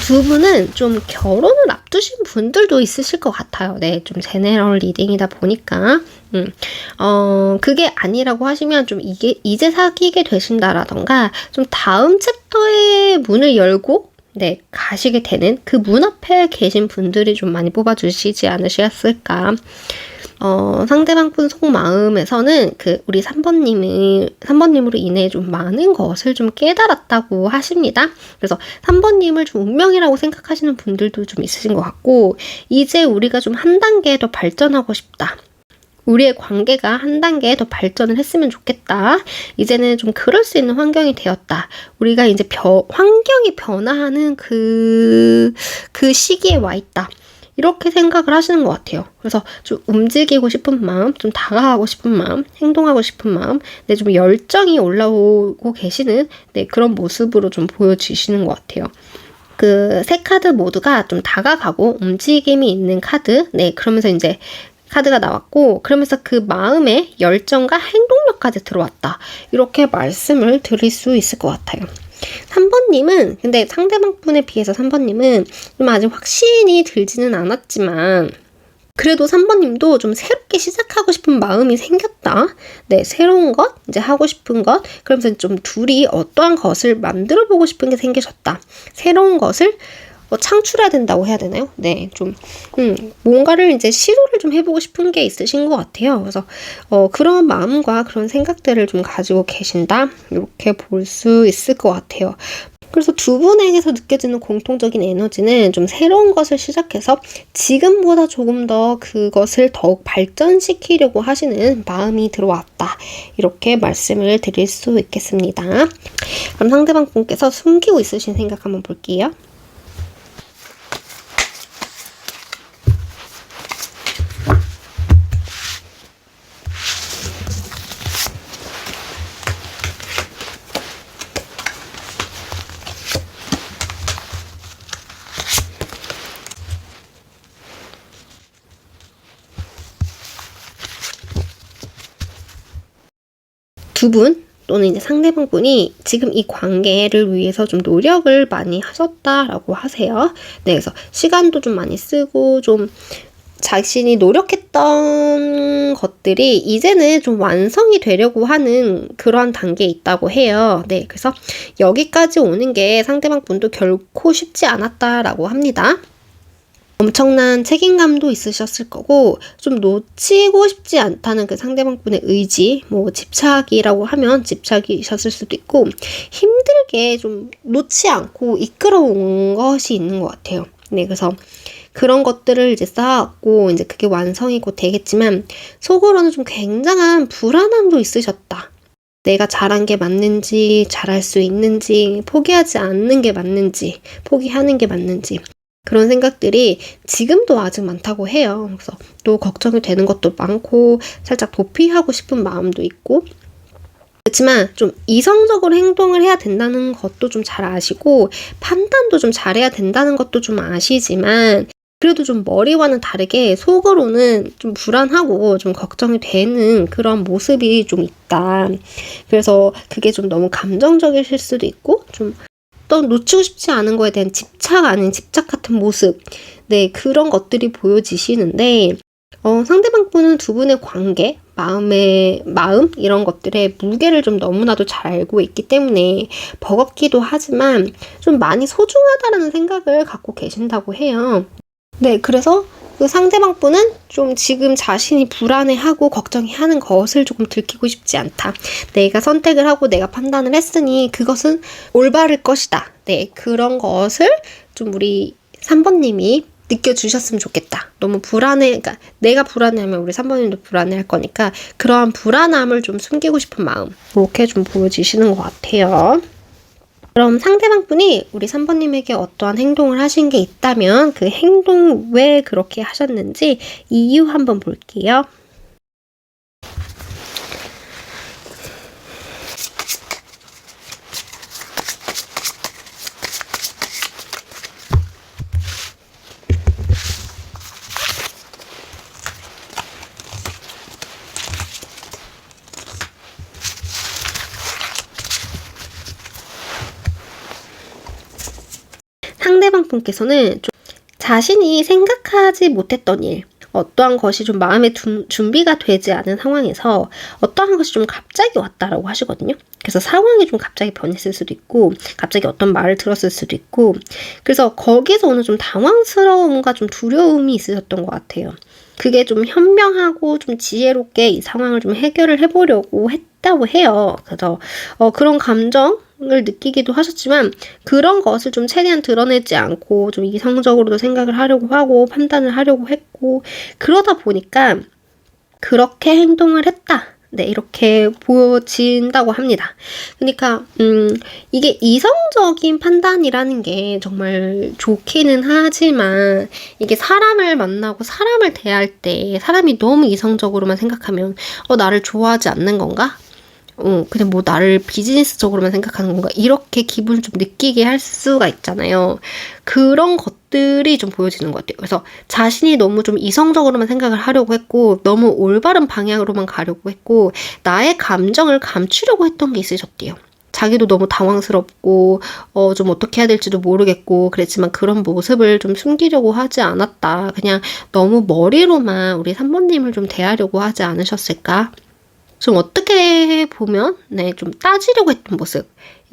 두 분은 좀 결혼을 앞두신 분들도 있으실 것 같아요. 네, 좀 제네럴 리딩이다 보니까. 그게 아니라고 하시면 좀 이제 사귀게 되신다라던가 좀 다음 챕터의 문을 열고 네, 가시게 되는 그 문 앞에 계신 분들이 좀 많이 뽑아주시지 않으셨을까. 상대방 분 속마음에서는 우리 3번님으로 인해 좀 많은 것을 좀 깨달았다고 하십니다. 그래서 3번님을 좀 운명이라고 생각하시는 분들도 좀 있으신 것 같고, 이제 우리가 좀 한 단계 더 발전하고 싶다. 우리의 관계가 한 단계 더 발전을 했으면 좋겠다. 이제는 좀 그럴 수 있는 환경이 되었다. 우리가 이제 환경이 변화하는 그 시기에 와 있다. 이렇게 생각을 하시는 것 같아요. 그래서 좀 움직이고 싶은 마음, 좀 다가가고 싶은 마음, 행동하고 싶은 마음, 좀 열정이 올라오고 계시는 그런 모습으로 좀 보여지시는 것 같아요. 세 카드 모두가 좀 다가가고 움직임이 있는 카드. 그러면서 이제 카드가 나왔고, 그러면서 그 마음의 열정과 행동력까지 들어왔다. 이렇게 말씀을 드릴 수 있을 것 같아요. 3번님은 근데 상대방 분에 비해서 3번님은 좀 아직 확신이 들지는 않았지만, 그래도 3번님도 좀 새롭게 시작하고 싶은 마음이 생겼다. 새로운 것, 이제 하고 싶은 것, 그러면서 좀 둘이 어떠한 것을 만들어 보고 싶은 게 생기셨다. 새로운 것을 창출해야 된다고 해야 되나요? 뭔가를 이제 시도를 좀 해보고 싶은 게 있으신 것 같아요. 그래서 그런 마음과 그런 생각들을 좀 가지고 계신다. 이렇게 볼 수 있을 것 같아요. 그래서 두 분에게서 느껴지는 공통적인 에너지는 좀 새로운 것을 시작해서 지금보다 조금 더 그것을 더욱 발전시키려고 하시는 마음이 들어왔다. 이렇게 말씀을 드릴 수 있겠습니다. 그럼 상대방 분께서 숨기고 있으신 생각 한번 볼게요. 두 분 또는 이제 상대방 분이 지금 이 관계를 위해서 좀 노력을 많이 하셨다라고 하세요. 그래서 시간도 좀 많이 쓰고 좀 자신이 노력했던 것들이 이제는 좀 완성이 되려고 하는 그러한 단계에 있다고 해요. 그래서 여기까지 오는 게 상대방 분도 결코 쉽지 않았다라고 합니다. 엄청난 책임감도 있으셨을 거고, 좀 놓치고 싶지 않다는 그 상대방 분의 의지, 집착이라고 하면 집착이셨을 수도 있고, 힘들게 좀 놓지 않고 이끌어온 것이 있는 것 같아요. 그래서 그런 것들을 이제 쌓았고, 이제 그게 완성이 곧 되겠지만, 속으로는 좀 굉장한 불안함도 있으셨다. 내가 잘한 게 맞는지, 잘할 수 있는지, 포기하지 않는 게 맞는지, 포기하는 게 맞는지, 그런 생각들이 지금도 아직 많다고 해요. 그래서 또 걱정이 되는 것도 많고 살짝 도피하고 싶은 마음도 있고, 그렇지만 좀 이성적으로 행동을 해야 된다는 것도 좀 잘 아시고 판단도 좀 잘해야 된다는 것도 좀 아시지만, 그래도 좀 머리와는 다르게 속으로는 좀 불안하고 좀 걱정이 되는 그런 모습이 좀 있다. 그래서 그게 좀 너무 감정적이실 수도 있고, 좀 또 놓치고 싶지 않은 거에 대한 집착 아닌 집착 같은 모습, 그런 것들이 보여지시는데, 상대방 분은 두 분의 관계, 마음, 이런 것들의 무게를 좀 너무나도 잘 알고 있기 때문에 버겁기도 하지만 좀 많이 소중하다라는 생각을 갖고 계신다고 해요. 그래서 그 상대방 분은 좀 지금 자신이 불안해하고 걱정해하는 것을 조금 들키고 싶지 않다. 내가 선택을 하고 내가 판단을 했으니 그것은 올바를 것이다. 그런 것을 좀 우리 3번님이 느껴주셨으면 좋겠다. 너무 그러니까 내가 불안해하면 우리 3번님도 불안해할 거니까 그러한 불안함을 좀 숨기고 싶은 마음, 그렇게 좀 보여지시는 것 같아요. 그럼 상대방 분이 우리 3번님에게 어떠한 행동을 하신 게 있다면 그 행동 왜 그렇게 하셨는지 이유 한번 볼게요. 상대방 분께서는 좀 자신이 생각하지 못했던 일, 어떠한 것이 좀 마음에 준비가 되지 않은 상황에서 어떠한 것이 좀 갑자기 왔다라고 하시거든요. 그래서 상황이 좀 갑자기 변했을 수도 있고, 갑자기 어떤 말을 들었을 수도 있고, 그래서 거기서 오는 좀 당황스러움과 좀 두려움이 있으셨던 것 같아요. 그게 좀 현명하고 좀 지혜롭게 이 상황을 좀 해결을 해보려고 했다고 해요. 그래서 그런 감정을 느끼기도 하셨지만 그런 것을 좀 최대한 드러내지 않고 좀 이성적으로도 생각을 하려고 하고 판단을 하려고 했고 그러다 보니까 그렇게 행동을 했다. 네, 이렇게 보여진다고 합니다. 그러니까 이게 이성적인 판단이라는 게 정말 좋기는 하지만 이게 사람을 만나고 사람을 대할 때 사람이 너무 이성적으로만 생각하면 나를 좋아하지 않는 건가? 그냥 뭐 나를 비즈니스적으로만 생각하는 건가? 이렇게 기분을 좀 느끼게 할 수가 있잖아요. 그런 것들이 좀 보여지는 것 같아요. 그래서 자신이 너무 좀 이성적으로만 생각을 하려고 했고, 너무 올바른 방향으로만 가려고 했고, 나의 감정을 감추려고 했던 게 있으셨대요. 자기도 너무 당황스럽고, 좀 어떻게 해야 될지도 모르겠고, 그랬지만 그런 모습을 좀 숨기려고 하지 않았다. 그냥 너무 머리로만 우리 산모님을 좀 대하려고 하지 않으셨을까? 좀 어떻게 보면 좀 따지려고 했던 모습,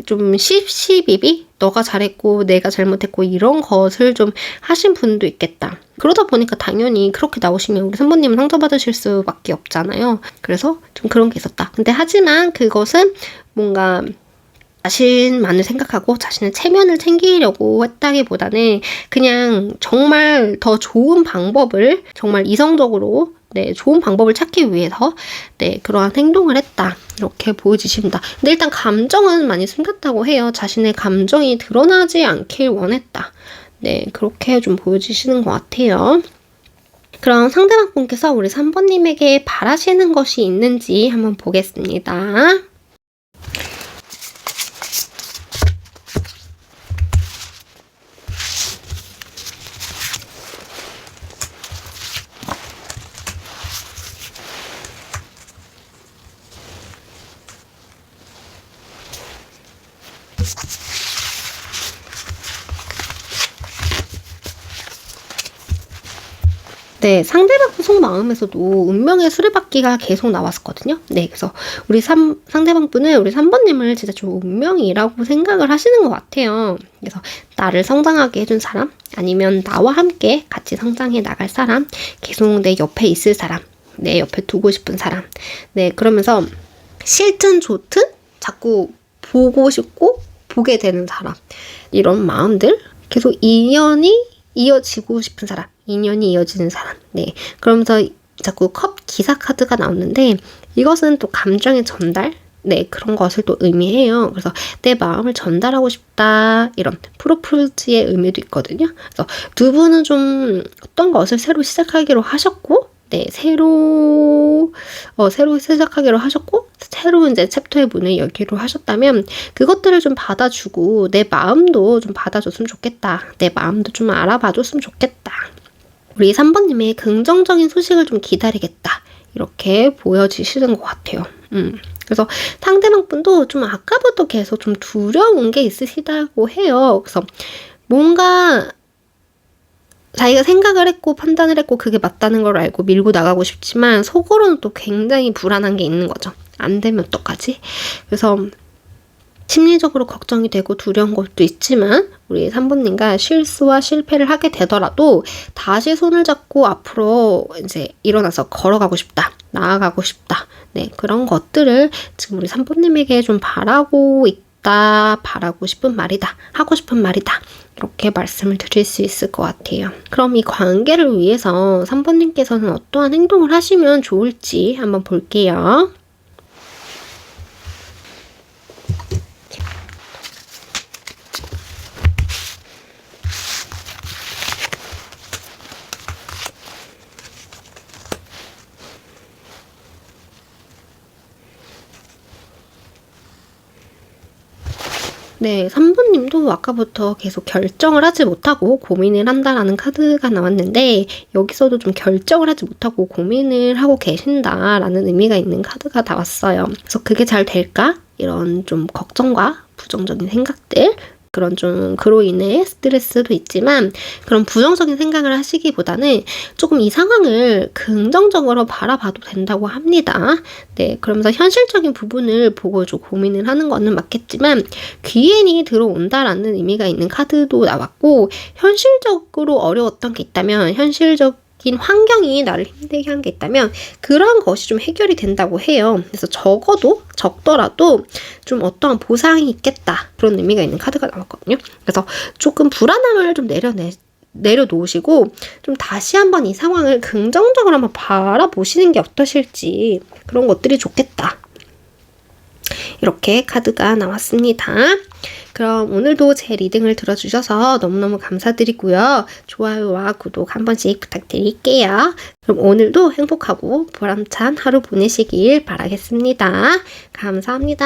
좀 시비비 너가 잘했고 내가 잘못했고 이런 것을 좀 하신 분도 있겠다. 그러다 보니까 당연히 그렇게 나오시면 우리 산모님은 상처받으실 수밖에 없잖아요. 그래서 좀 그런 게 있었다. 근데 하지만 그것은 뭔가 자신만을 생각하고 자신의 체면을 챙기려고 했다기보다는 그냥 정말 더 좋은 방법을 정말 이성적으로 좋은 방법을 찾기 위해서 그러한 행동을 했다. 이렇게 보여지십니다. 근데 일단 감정은 많이 숨겼다고 해요. 자신의 감정이 드러나지 않길 원했다. 그렇게 좀 보여지시는 것 같아요. 그럼 상대방 분께서 우리 3번님에게 바라시는 것이 있는지 한번 보겠습니다. 상대방 속마음에서도 운명의 수레바퀴가 계속 나왔었거든요. 그래서 우리 상대방 분은 우리 3번님을 진짜 좀 운명이라고 생각을 하시는 것 같아요. 그래서 나를 성장하게 해준 사람, 아니면 나와 함께 같이 성장해 나갈 사람, 계속 내 옆에 있을 사람, 내 옆에 두고 싶은 사람. 그러면서 싫든 좋든 자꾸 보고 싶고 보게 되는 사람. 이런 마음들, 계속 인연이 이어지고 싶은 사람, 인연이 이어지는 사람. 그러면서 자꾸 컵 기사 카드가 나오는데 이것은 또 감정의 전달, 그런 것을 또 의미해요. 그래서 내 마음을 전달하고 싶다, 이런 프로포즈의 의미도 있거든요. 그래서 두 분은 좀 어떤 것을 새로 시작하기로 하셨고, 새로 시작하기로 하셨고, 새로운 이제 챕터의 문을 열기로 하셨다면 그것들을 좀 받아주고 내 마음도 좀 받아줬으면 좋겠다. 내 마음도 좀 알아봐줬으면 좋겠다. 우리 3번님의 긍정적인 소식을 좀 기다리겠다. 이렇게 보여지시는 것 같아요. 그래서 상대방 분도 좀 아까부터 계속 좀 두려운 게 있으시다고 해요. 그래서 뭔가 자기가 생각을 했고 판단을 했고 그게 맞다는 걸 알고 밀고 나가고 싶지만 속으로는 또 굉장히 불안한 게 있는 거죠. 안 되면 어떡하지? 그래서 심리적으로 걱정이 되고 두려운 것도 있지만 우리 3번님과 실수와 실패를 하게 되더라도 다시 손을 잡고 앞으로 이제 일어나서 걸어가고 싶다. 나아가고 싶다. 그런 것들을 지금 우리 3번님에게 좀 바라고 있다. 바라고 싶은 말이다. 하고 싶은 말이다. 이렇게 말씀을 드릴 수 있을 것 같아요. 그럼 이 관계를 위해서 3번님께서는 어떠한 행동을 하시면 좋을지 한번 볼게요. 네, 3번님도 아까부터 계속 결정을 하지 못하고 고민을 한다라는 카드가 나왔는데 여기서도 좀 결정을 하지 못하고 고민을 하고 계신다라는 의미가 있는 카드가 나왔어요. 그래서 그게 잘 될까? 이런 좀 걱정과 부정적인 생각들, 그런 좀 그로 인해 스트레스도 있지만 그런 부정적인 생각을 하시기보다는 조금 이 상황을 긍정적으로 바라봐도 된다고 합니다. 그러면서 현실적인 부분을 보고 좀 고민을 하는 거는 맞겠지만 귀인이 들어온다라는 의미가 있는 카드도 나왔고 현실적으로 어려웠던 게 있다면 현실적인 현실적인 환경이 나를 힘들게 한 게 있다면 그러한 것이 좀 해결이 된다고 해요. 그래서 적더라도 좀 어떠한 보상이 있겠다. 그런 의미가 있는 카드가 나왔거든요. 그래서 조금 불안함을 좀 내려놓으시고 좀 다시 한번 이 상황을 긍정적으로 한번 바라보시는 게 어떠실지, 그런 것들이 좋겠다. 이렇게 카드가 나왔습니다. 그럼 오늘도 제 리딩을 들어주셔서 너무너무 감사드리고요. 좋아요와 구독 한 번씩 부탁드릴게요. 그럼 오늘도 행복하고 보람찬 하루 보내시길 바라겠습니다. 감사합니다.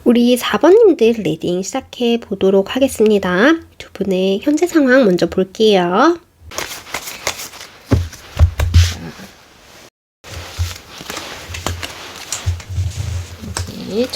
우리 4번님들 리딩 시작해 보도록 하겠습니다. 두 분의 현재 상황 먼저 볼게요. 네,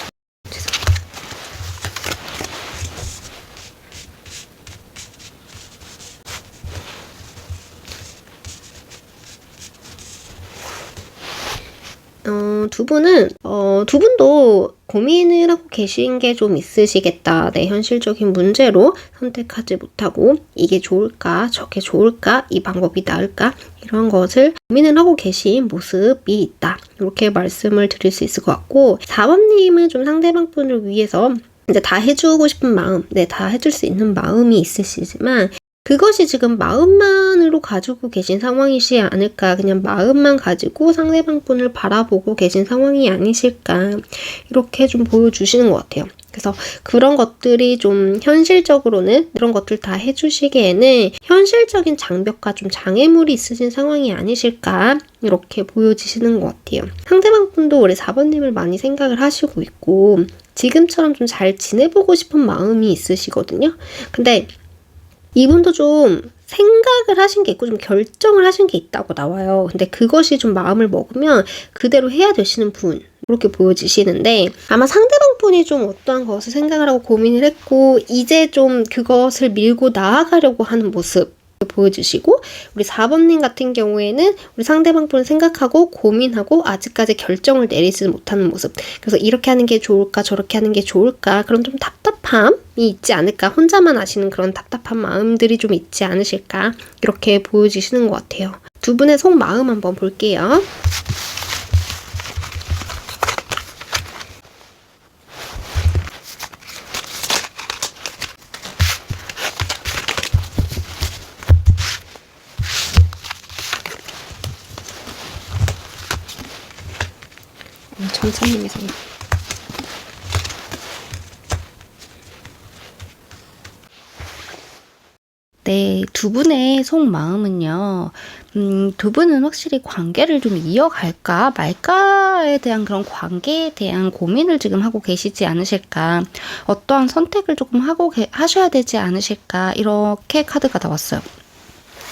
두 분도 고민을 하고 계신 게 좀 있으시겠다. 네, 현실적인 문제로 선택하지 못하고 이게 좋을까, 저게 좋을까, 이 방법이 나을까, 이런 것을 고민을 하고 계신 모습이 있다. 이렇게 말씀을 드릴 수 있을 것 같고, 4번님은 좀 상대방 분을 위해서 이제 다 해주고 싶은 마음, 네, 다 해줄 수 있는 마음이 있으시지만 그것이 지금 마음만으로 가지고 계신 상황이시 않을까, 그냥 마음만 가지고 상대방 분을 바라보고 계신 상황이 아니실까, 이렇게 좀 보여주시는 것 같아요. 그래서 그런 것들이 좀 현실적으로는 그런 것들 다 해주시기에는 현실적인 장벽과 좀 장애물이 있으신 상황이 아니실까, 이렇게 보여지시는 것 같아요. 상대방 분도 우리 4번님을 많이 생각을 하시고 있고 지금처럼 좀 잘 지내보고 싶은 마음이 있으시거든요. 근데 이분도 좀 생각을 하신 게 있고 좀 결정을 하신 게 있다고 나와요. 근데 그것이 좀 마음을 먹으면 그대로 해야 되시는 분, 이렇게 보여지시는데 아마 상대방 분이 좀 어떠한 것을 생각을 하고 고민을 했고 이제 좀 그것을 밀고 나아가려고 하는 모습 보여주시고, 우리 4번님 같은 경우에는 우리 상대방 분을 생각하고 고민하고 아직까지 결정을 내리지 못하는 모습. 그래서 이렇게 하는 게 좋을까, 저렇게 하는 게 좋을까, 그런 좀 답답함이 있지 않을까, 혼자만 아시는 그런 답답한 마음들이 좀 있지 않으실까, 이렇게 보여지시는 것 같아요. 두 분의 속마음 한번 볼게요. 천천히 생각. 네, 두 분의 속마음은요, 두 분은 확실히 관계를 좀 이어갈까 말까에 대한 그런 관계에 대한 고민을 지금 하고 계시지 않으실까, 어떠한 선택을 조금 하셔야 되지 않으실까, 이렇게 카드가 나왔어요.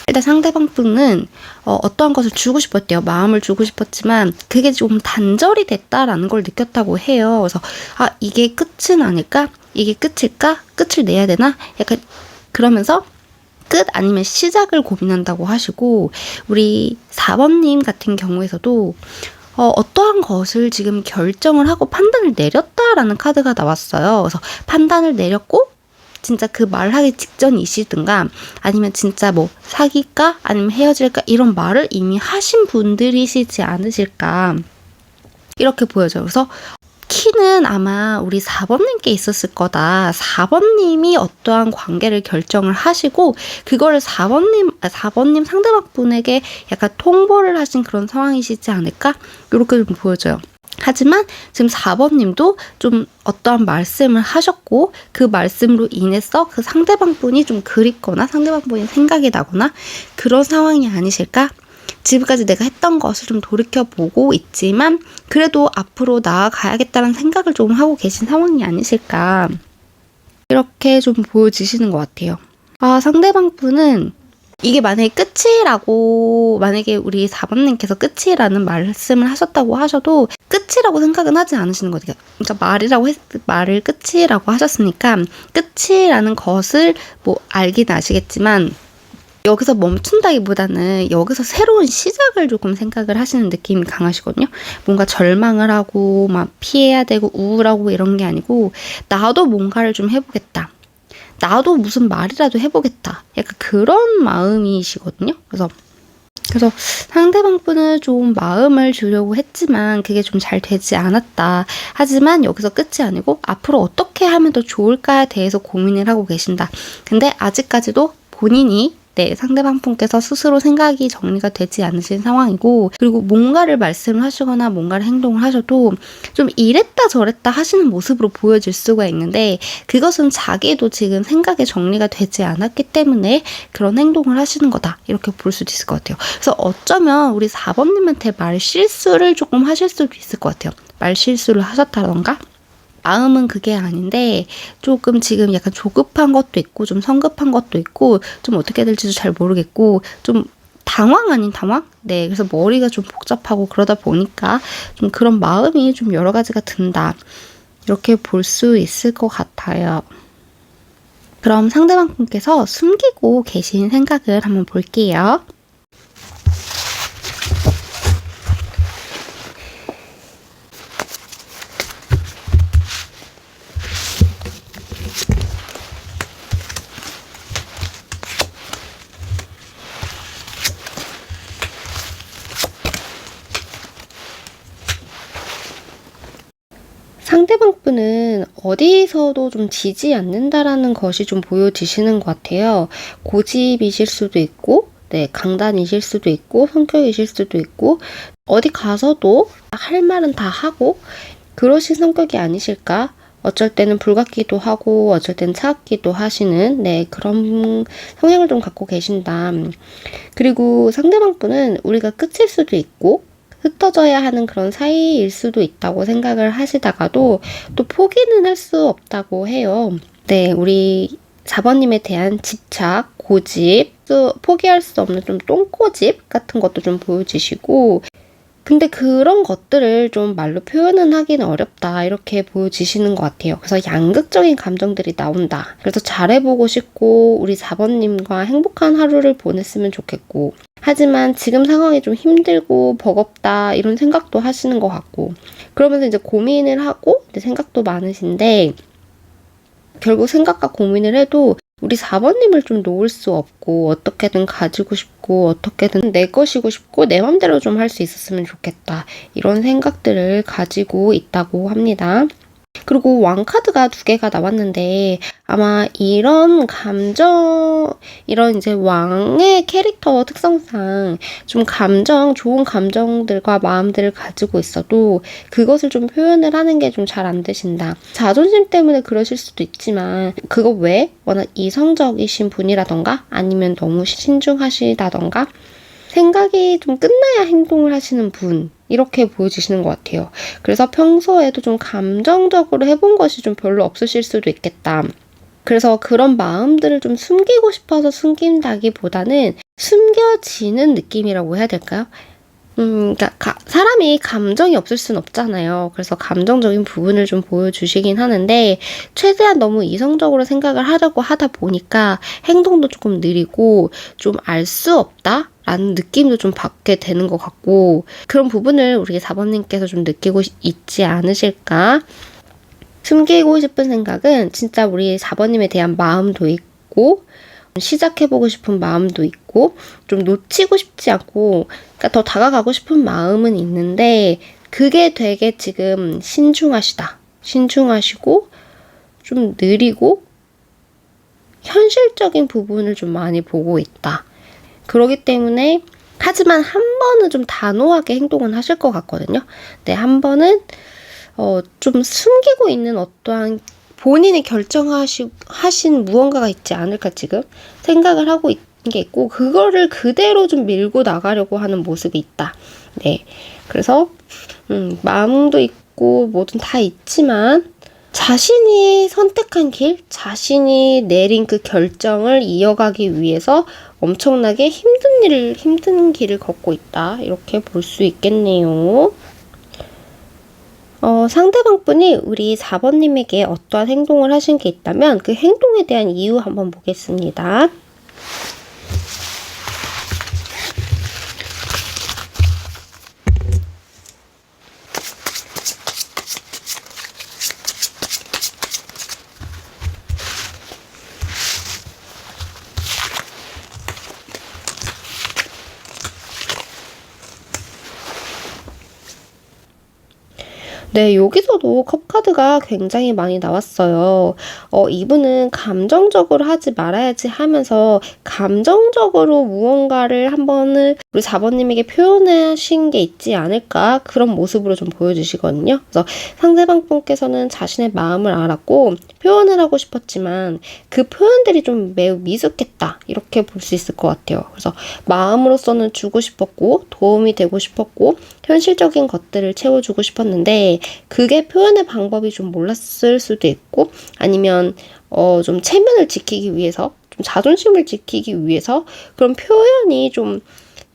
일단 상대방 분은 어떠한 것을 주고 싶었대요. 마음을 주고 싶었지만 그게 좀 단절이 됐다라는 걸 느꼈다고 해요. 그래서 이게 끝은 아닐까? 이게 끝일까? 끝을 내야 되나? 약간 그러면서 끝 아니면 시작을 고민한다고 하시고, 우리 4번님 같은 경우에서도 어떠한 것을 지금 결정을 하고 판단을 내렸다라는 카드가 나왔어요. 그래서 판단을 내렸고 진짜 그 말하기 직전이시든가 아니면 진짜 뭐 사귈까 아니면 헤어질까 이런 말을 이미 하신 분들이시지 않으실까, 이렇게 보여져요. 그래서 키는 아마 우리 4번님께 있었을 거다. 4번님이 어떠한 관계를 결정을 하시고 그거를 4번님 상대방 분에게 약간 통보를 하신 그런 상황이시지 않을까, 이렇게 좀 보여져요. 하지만 지금 4번님도 좀 어떠한 말씀을 하셨고 그 말씀으로 인해서 그 상대방 분이 좀 그립거나 상대방 분이 생각이 나거나 그런 상황이 아니실까? 지금까지 내가 했던 것을 좀 돌이켜보고 있지만 그래도 앞으로 나아가야겠다는 생각을 좀 하고 계신 상황이 아니실까, 이렇게 좀 보여지시는 것 같아요. 상대방 분은 이게 만약에 만약에 우리 4번님께서 끝이라는 말씀을 하셨다고 하셔도 끝이라고 생각은 하지 않으시는 거죠. 그러니까 말을 끝이라고 하셨으니까 끝이라는 것을 뭐 알긴 아시겠지만 여기서 멈춘다기보다는 여기서 새로운 시작을 조금 생각을 하시는 느낌이 강하시거든요. 뭔가 절망을 하고 막 피해야 되고 우울하고 이런 게 아니고 나도 뭔가를 좀 해보겠다. 나도 무슨 말이라도 해보겠다. 약간 그런 마음이시거든요. 그래서 상대방 분은 좀 마음을 주려고 했지만 그게 좀 잘 되지 않았다. 하지만 여기서 끝이 아니고 앞으로 어떻게 하면 더 좋을까에 대해서 고민을 하고 계신다. 근데 아직까지도 본인이 상대방 분께서 스스로 생각이 정리가 되지 않으신 상황이고, 그리고 뭔가를 말씀을 하시거나 뭔가를 행동을 하셔도 좀 이랬다 저랬다 하시는 모습으로 보여질 수가 있는데, 그것은 자기도 지금 생각이 정리가 되지 않았기 때문에 그런 행동을 하시는 거다, 이렇게 볼 수도 있을 것 같아요. 그래서 어쩌면 우리 4번님한테 말 실수를 조금 하실 수도 있을 것 같아요. 말 실수를 하셨다던가, 마음은 그게 아닌데 조금 지금 약간 조급한 것도 있고 좀 성급한 것도 있고 좀 어떻게 될지도 잘 모르겠고 좀 당황 아닌 당황? 네, 그래서 머리가 좀 복잡하고 그러다 보니까 좀 그런 마음이 좀 여러 가지가 든다. 이렇게 볼 수 있을 것 같아요. 그럼 상대방 분께서 숨기고 계신 생각을 한번 볼게요. 상대방 분은 어디서도 좀 지지 않는다라는 것이 좀 보여지시는 것 같아요. 고집이실 수도 있고, 강단이실 수도 있고, 성격이실 수도 있고, 어디 가서도 할 말은 다 하고, 그러신 성격이 아니실까? 어쩔 때는 불같기도 하고, 어쩔 때는 차갑기도 하시는, 그런 성향을 좀 갖고 계신다. 그리고 상대방 분은 우리가 끝일 수도 있고, 흩어져야 하는 그런 사이일 수도 있다고 생각을 하시다가도 또 포기는 할 수 없다고 해요. 우리 4번님에 대한 집착, 고집, 또 포기할 수 없는 좀 똥꼬집 같은 것도 좀 보여지시고, 근데 그런 것들을 좀 말로 표현은 하기는 어렵다, 이렇게 보여지시는 것 같아요. 그래서 양극적인 감정들이 나온다. 그래서 잘해보고 싶고 우리 4번님과 행복한 하루를 보냈으면 좋겠고, 하지만 지금 상황이 좀 힘들고 버겁다, 이런 생각도 하시는 것 같고, 그러면서 이제 고민을 하고 이제 생각도 많으신데, 결국 생각과 고민을 해도 우리 4번님을 좀 놓을 수 없고, 어떻게든 가지고 싶고, 어떻게든 내 것이고 싶고, 내 맘대로 좀 할 수 있었으면 좋겠다, 이런 생각들을 가지고 있다고 합니다. 그리고 왕카드가 2개가 나왔는데, 아마 이런 이제 왕의 캐릭터 특성상 좀 좋은 감정들과 마음들을 가지고 있어도 그것을 좀 표현을 하는 게 좀 잘 안 되신다. 자존심 때문에 그러실 수도 있지만, 그거 외에 워낙 이성적이신 분이라던가, 아니면 너무 신중하시다던가, 생각이 좀 끝나야 행동을 하시는 분, 이렇게 보여지시는 것 같아요. 그래서 평소에도 좀 감정적으로 해본 것이 좀 별로 없으실 수도 있겠다. 그래서 그런 마음들을 좀 숨기고 싶어서 숨긴다기보다는 숨겨지는 느낌이라고 해야 될까요? 그러니까 사람이 감정이 없을 순 없잖아요. 그래서 감정적인 부분을 좀 보여주시긴 하는데, 최대한 너무 이성적으로 생각을 하려고 하다 보니까 행동도 조금 느리고 좀 알 수 없다? 라는 느낌도 좀 받게 되는 것 같고, 그런 부분을 우리 4번님께서 좀 느끼고 있지 않으실까? 숨기고 싶은 생각은 진짜 우리 4번님에 대한 마음도 있고, 시작해보고 싶은 마음도 있고, 좀 놓치고 싶지 않고, 그러니까 더 다가가고 싶은 마음은 있는데, 그게 되게 지금 신중하시고, 좀 느리고, 현실적인 부분을 좀 많이 보고 있다. 그러기 때문에, 하지만 한 번은 좀 단호하게 행동은 하실 것 같거든요. 한 번은 좀 숨기고 있는 어떠한 본인이 결정하신 무언가가 있지 않을까 지금 생각을 하고 있는 게 있고, 그거를 그대로 좀 밀고 나가려고 하는 모습이 있다. 그래서 마음도 있고 뭐든 다 있지만, 자신이 선택한 길, 자신이 내린 그 결정을 이어가기 위해서 엄청나게 힘든 길을 걷고 있다, 이렇게 볼 수 있겠네요. 상대방 분이 우리 4번님에게 어떠한 행동을 하신 게 있다면 그 행동에 대한 이유 한번 보겠습니다. 네, 여기서도 컵 카드가 굉장히 많이 나왔어요. 이분은 감정적으로 하지 말아야지 하면서 감정적으로 무언가를 한번을 우리 4번님에게 표현하신 게 있지 않을까? 그런 모습으로 좀 보여주시거든요. 그래서 상대방 분께서는 자신의 마음을 알았고 표현을 하고 싶었지만 그 표현들이 좀 매우 미숙했다. 이렇게 볼 수 있을 것 같아요. 그래서 마음으로서는 주고 싶었고 도움이 되고 싶었고 현실적인 것들을 채워주고 싶었는데 그게 표현의 방법이 좀 몰랐을 수도 있고 아니면 좀 체면을 지키기 위해서 좀 자존심을 지키기 위해서 그런 표현이 좀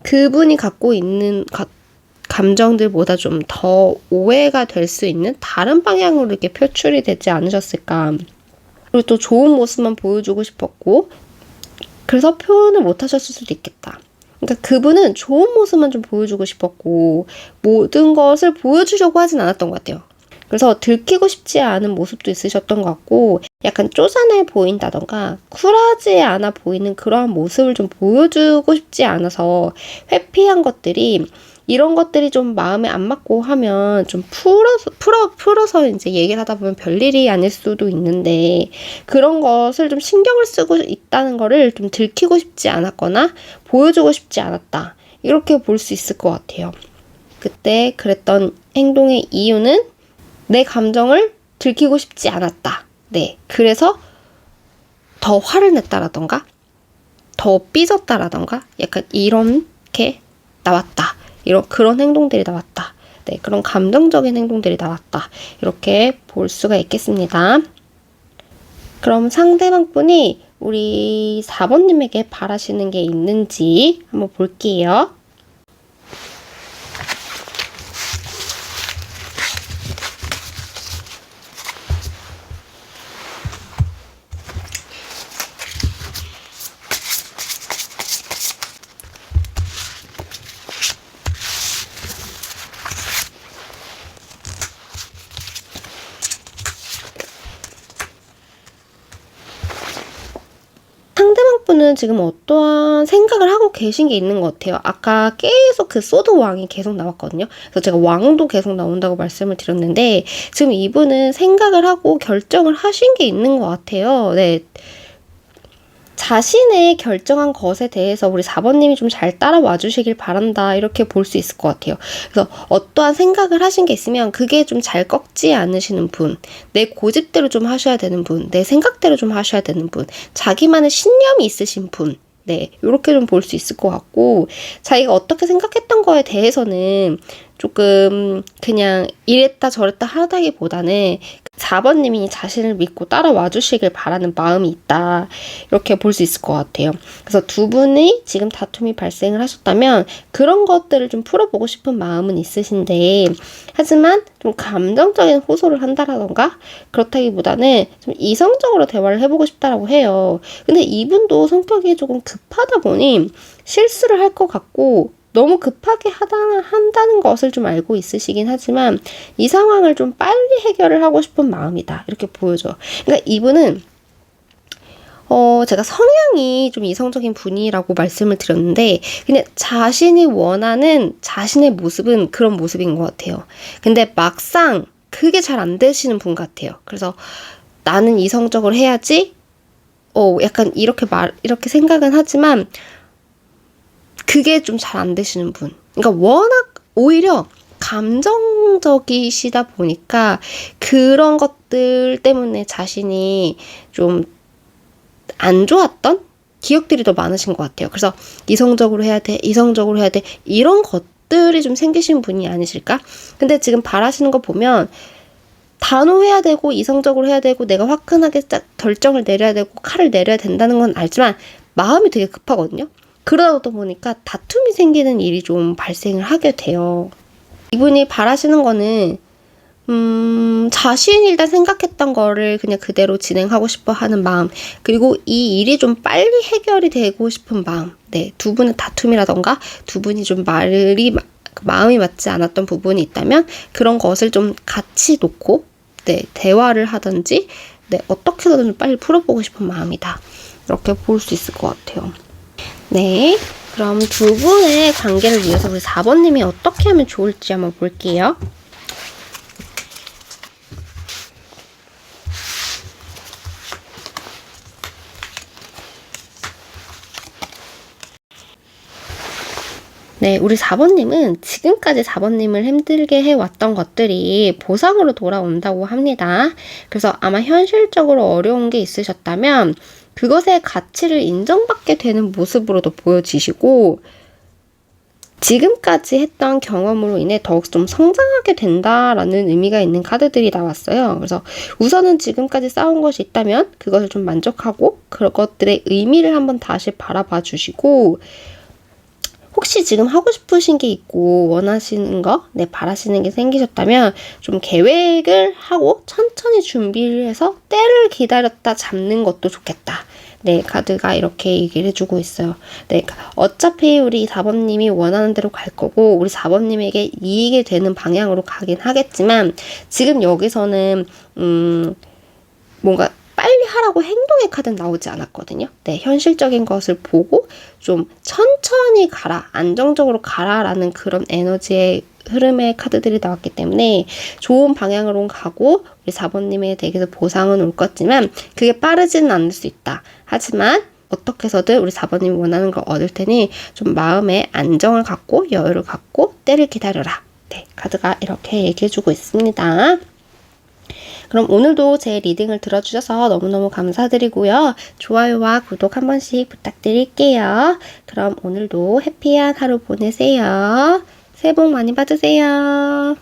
그분이 갖고 있는 감정들보다 좀 더 오해가 될 수 있는 다른 방향으로 이렇게 표출이 되지 않으셨을까. 그리고 또 좋은 모습만 보여주고 싶었고 그래서 표현을 못 하셨을 수도 있겠다. 그러니까 그분은 좋은 모습만 좀 보여주고 싶었고 모든 것을 보여주려고 하진 않았던 것 같아요. 그래서 들키고 싶지 않은 모습도 있으셨던 것 같고 약간 쪼잔해 보인다던가 쿨하지 않아 보이는 그러한 모습을 좀 보여주고 싶지 않아서 회피한 것들이 이런 것들이 좀 마음에 안 맞고 하면 좀 풀어서 이제 얘기를 하다 보면 별일이 아닐 수도 있는데 그런 것을 좀 신경을 쓰고 있다는 거를 좀 들키고 싶지 않았거나 보여주고 싶지 않았다. 이렇게 볼 수 있을 것 같아요. 그때 그랬던 행동의 이유는 내 감정을 들키고 싶지 않았다. 네. 그래서 더 화를 냈다라던가 더 삐졌다라던가 약간 이렇게 나왔다. 그런 행동들이 나왔다. 네, 그런 감정적인 행동들이 나왔다. 이렇게 볼 수가 있겠습니다. 그럼 상대방 분이 우리 4번님에게 바라시는 게 있는지 한번 볼게요. 상대방 분은 지금 어떠한 생각을 하고 계신 게 있는 것 같아요. 아까 계속 그 소드 왕이 계속 나왔거든요. 그래서 제가 왕도 계속 나온다고 말씀을 드렸는데 지금 이분은 생각을 하고 결정을 하신 게 있는 것 같아요. 네. 자신의 결정한 것에 대해서 우리 4번님이 좀 잘 따라와 주시길 바란다. 이렇게 볼 수 있을 것 같아요. 그래서 어떠한 생각을 하신 게 있으면 그게 좀 잘 꺾지 않으시는 분, 내 고집대로 좀 하셔야 되는 분, 내 생각대로 좀 하셔야 되는 분, 자기만의 신념이 있으신 분, 네, 이렇게 좀 볼 수 있을 것 같고 자기가 어떻게 생각했던 거에 대해서는 조금 그냥 이랬다 저랬다 하다기보다는 4번님이 자신을 믿고 따라와 주시길 바라는 마음이 있다. 이렇게 볼 수 있을 것 같아요. 그래서 두 분이 지금 다툼이 발생을 하셨다면 그런 것들을 좀 풀어보고 싶은 마음은 있으신데 하지만 좀 감정적인 호소를 한다라던가 그렇다기보다는 좀 이성적으로 대화를 해보고 싶다라고 해요. 근데 이분도 성격이 조금 급하다 보니 실수를 할 것 같고 너무 급하게 한다는 것을 좀 알고 있으시긴 하지만 이 상황을 좀 빨리 해결을 하고 싶은 마음이다. 이렇게 보여줘. 그러니까 이분은 제가 성향이 좀 이성적인 분이라고 말씀을 드렸는데 그냥 자신이 원하는 자신의 모습은 그런 모습인 것 같아요. 근데 막상 그게 잘 안 되시는 분 같아요. 그래서 나는 이성적으로 해야지 약간 이렇게 생각은 하지만 그게 좀 잘 안 되시는 분. 그러니까 워낙 오히려 감정적이시다 보니까 그런 것들 때문에 자신이 좀 안 좋았던 기억들이 더 많으신 것 같아요. 그래서 이성적으로 해야 돼, 이성적으로 해야 돼 이런 것들이 좀 생기신 분이 아니실까? 근데 지금 바라시는 거 보면 단호해야 되고 이성적으로 해야 되고 내가 화끈하게 결정을 내려야 되고 칼을 내려야 된다는 건 알지만 마음이 되게 급하거든요. 그러다 보니까 다툼이 생기는 일이 좀 발생을 하게 돼요. 이분이 바라시는 거는 자신이 일단 생각했던 거를 그냥 그대로 진행하고 싶어 하는 마음, 그리고 이 일이 좀 빨리 해결이 되고 싶은 마음. 네, 두 분의 다툼이라던가 두 분이 좀 마음이 맞지 않았던 부분이 있다면 그런 것을 좀 같이 놓고 네, 대화를 하든지 네, 어떻게든 좀 빨리 풀어보고 싶은 마음이다. 이렇게 볼 수 있을 것 같아요. 네, 그럼 두 분의 관계를 위해서 우리 4번님이 어떻게 하면 좋을지 한번 볼게요. 네, 우리 4번님은 지금까지 4번님을 힘들게 해왔던 것들이 보상으로 돌아온다고 합니다. 그래서 아마 현실적으로 어려운 게 있으셨다면 그것의 가치를 인정받게 되는 모습으로도 보여지시고, 지금까지 했던 경험으로 인해 더욱 좀 성장하게 된다라는 의미가 있는 카드들이 나왔어요. 그래서 우선은 지금까지 쌓은 것이 있다면 그것을 좀 만족하고 그것들의 의미를 한번 다시 바라봐 주시고, 혹시 지금 하고 싶으신 게 있고 원하시는 거, 바라시는 게 생기셨다면 좀 계획을 하고 천천히 준비를 해서 때를 기다렸다 잡는 것도 좋겠다. 네, 카드가 이렇게 얘기를 해주고 있어요. 네, 어차피 우리 4번님이 원하는 대로 갈 거고 우리 4번님에게 이익이 되는 방향으로 가긴 하겠지만 지금 여기서는 뭔가 빨리 하라고 행동의 카드는 나오지 않았거든요. 네, 현실적인 것을 보고 좀 천천히 가라, 안정적으로 가라라는 그런 에너지의 흐름의 카드들이 나왔기 때문에 좋은 방향으로 가고 우리 4번님에 대해서 보상은 올 것지만 그게 빠르지는 않을 수 있다. 하지만 어떻게 해서든 우리 4번님이 원하는 걸 얻을 테니 좀 마음의 안정을 갖고 여유를 갖고 때를 기다려라. 네, 카드가 이렇게 얘기해주고 있습니다. 그럼 오늘도 제 리딩을 들어주셔서 너무너무 감사드리고요. 좋아요와 구독 한 번씩 부탁드릴게요. 그럼 오늘도 해피한 하루 보내세요. 새해 복 많이 받으세요.